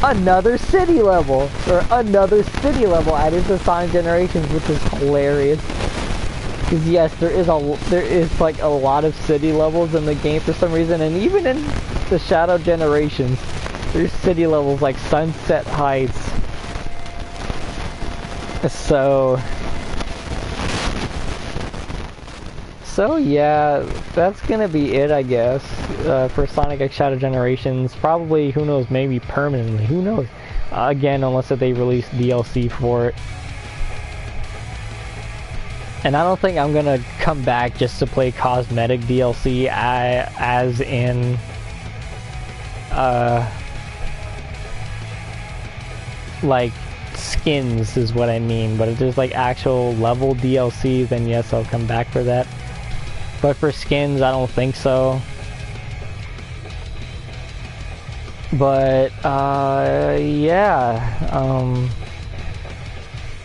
another city level, or another city level added to Sonic Generations, which is hilarious. Because yes, there is like a lot of city levels in the game for some reason, and even in the Shadow Generations, there's city levels like Sunset Heights. So yeah, that's gonna be it, I guess, for Sonic X Shadow Generations. Probably, who knows, maybe permanently, who knows? Again, unless if they release DLC for it. And I don't think I'm gonna come back just to play cosmetic DLC, as in, like, skins is what I mean. But if there's like actual level DLC, then yes, I'll come back for that. But for skins, I don't think so. But, yeah,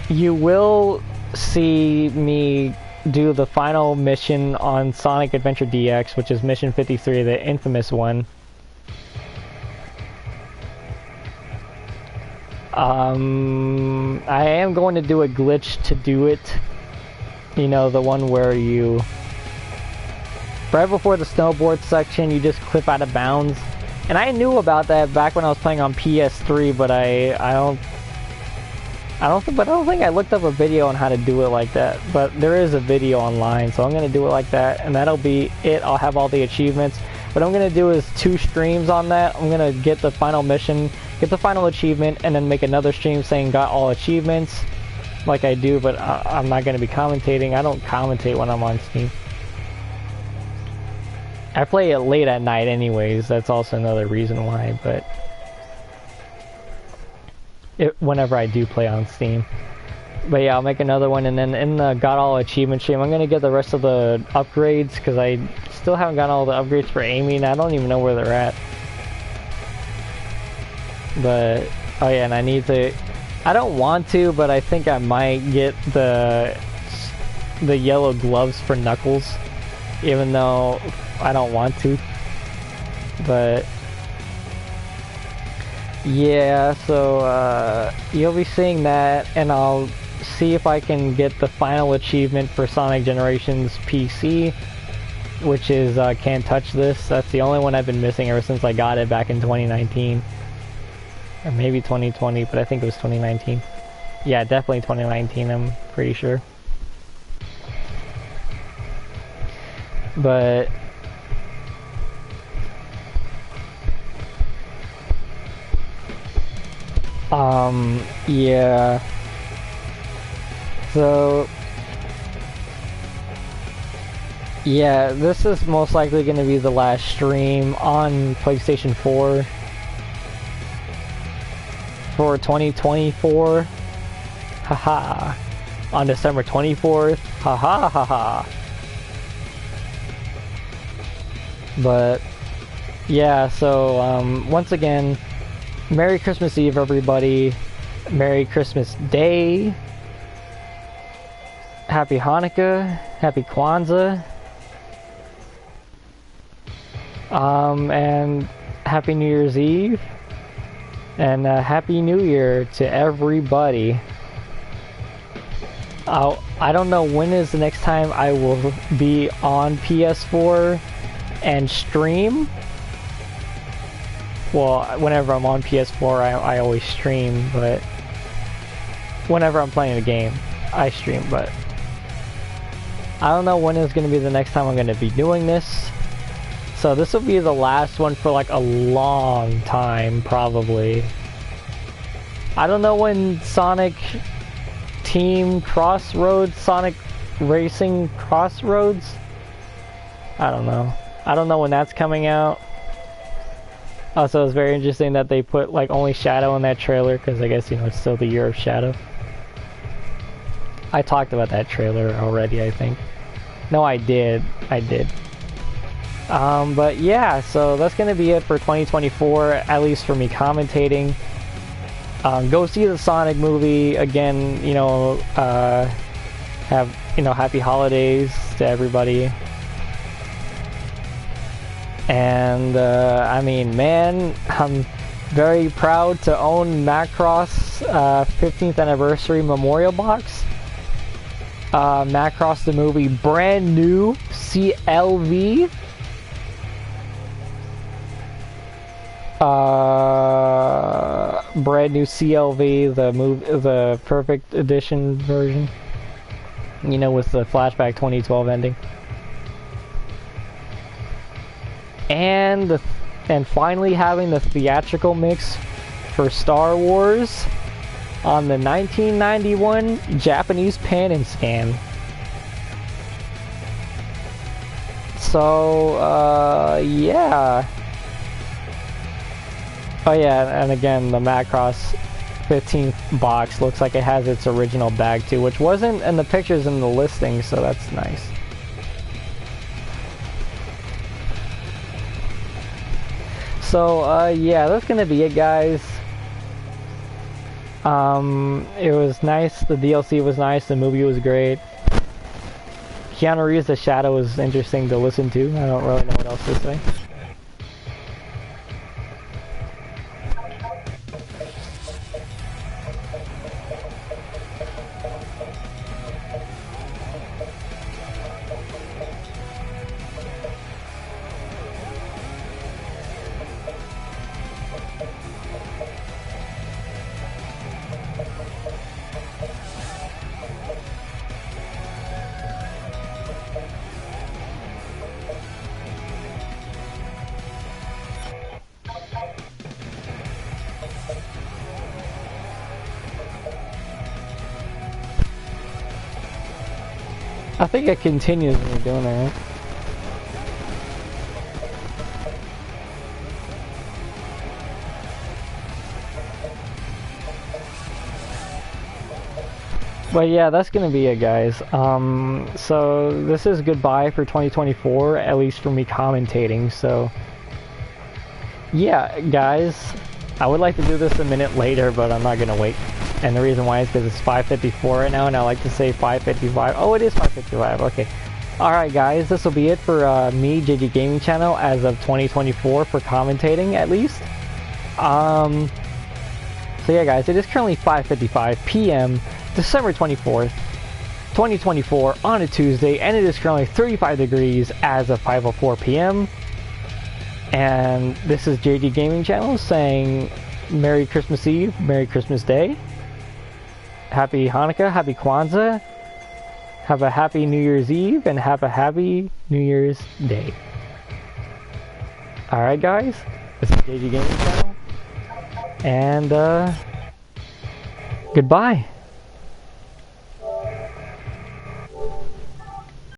you will see me do the final mission on Sonic Adventure DX, which is mission 53, the infamous one. I am going to do a glitch to do it. You know, the one where you, right before the snowboard section, you just clip out of bounds. And I knew about that back when I was playing on PS3, but I don't think I looked up a video on how to do it like that. But there is a video online, so I'm gonna do it like that, and that'll be it. I'll have all the achievements. What I'm gonna do is 2 streams on that. I'm gonna get the final mission, get the final achievement, and then make another stream saying got all achievements, like I do. But I'm not gonna be commentating. I don't commentate when I'm on Steam. I play it late at night anyways. That's also another reason why. But whenever I do play on Steam. But yeah, I'll make another one, and then in the got all achievement stream, I'm gonna get the rest of the upgrades, because I still haven't gotten all the upgrades for Amy, and I don't even know where they're at. But oh yeah, and I need to, I don't want to, but I think I might get the yellow gloves for Knuckles, even though I don't want to. But yeah, so you'll be seeing that, and I'll see if I can get the final achievement for Sonic Generations PC, which is Can't Touch This. That's the only one I've been missing ever since I got it back in 2019. Or maybe 2020, but I think it was 2019. Yeah, definitely 2019, I'm pretty sure. But yeah. So yeah, this is most likely going to be the last stream on PlayStation 4 for 2024. Haha. On December 24th. Haha haha. But yeah, so once again, Merry Christmas Eve, everybody. Merry Christmas Day. Happy Hanukkah. Happy Kwanzaa. And Happy New Year's Eve. And Happy New Year to everybody. I don't know when is the next time I will be on PS4 and stream. Well, whenever I'm on PS4, I always stream, but whenever I'm playing a game, I stream, but I don't know when is going to be the next time I'm going to be doing this. So this will be the last one for like a long time, probably. I don't know when Sonic Team Crossroads, Sonic Racing Crossroads? I don't know. I don't know when that's coming out. Also, it's very interesting that they put like only Shadow in that trailer, because I guess, you know, it's still the year of Shadow. I talked about that trailer already, I think. No, I did. But yeah, so that's gonna be it for 2024, at least for me commentating. Go see the Sonic movie again. You know, have, you know, happy holidays to everybody. And I mean, man, I'm very proud to own Macross 15th anniversary memorial box. Macross the movie, brand new CLV. Brand new CLV, the perfect edition version. You know, with the flashback 2012 ending. And finally having the theatrical mix for Star Wars on the 1991 Japanese pan and scan. So yeah. Oh yeah, and again, the Macross 15th box looks like it has its original bag too, which wasn't in the pictures in the listing, so that's nice. So yeah, that's gonna be it, guys. It was nice, the DLC was nice, the movie was great. Keanu Reeves' The Shadow was interesting to listen to. I don't really know what else to say. I think it continues when you're doing it, right? But yeah, that's gonna be it, guys. So this is goodbye for 2024, at least for me commentating. So yeah, guys, I would like to do this a minute later, but I'm not gonna wait. And the reason why is because it's 5:54 right now, and I like to say 5:55. Oh, it is 5:55. Okay. Alright, guys, this will be it for me, JG Gaming Channel, as of 2024 for commentating, at least. So yeah, guys, it is currently 5:55 p.m. December 24th, 2024 on a Tuesday, and it is currently 35 degrees as of 5:04 p.m. And this is JG Gaming Channel saying Merry Christmas Eve, Merry Christmas Day. Happy Hanukkah, Happy Kwanzaa, have a Happy New Year's Eve, and have a Happy New Year's Day. Alright, guys, this is JG Gaming Channel, and goodbye.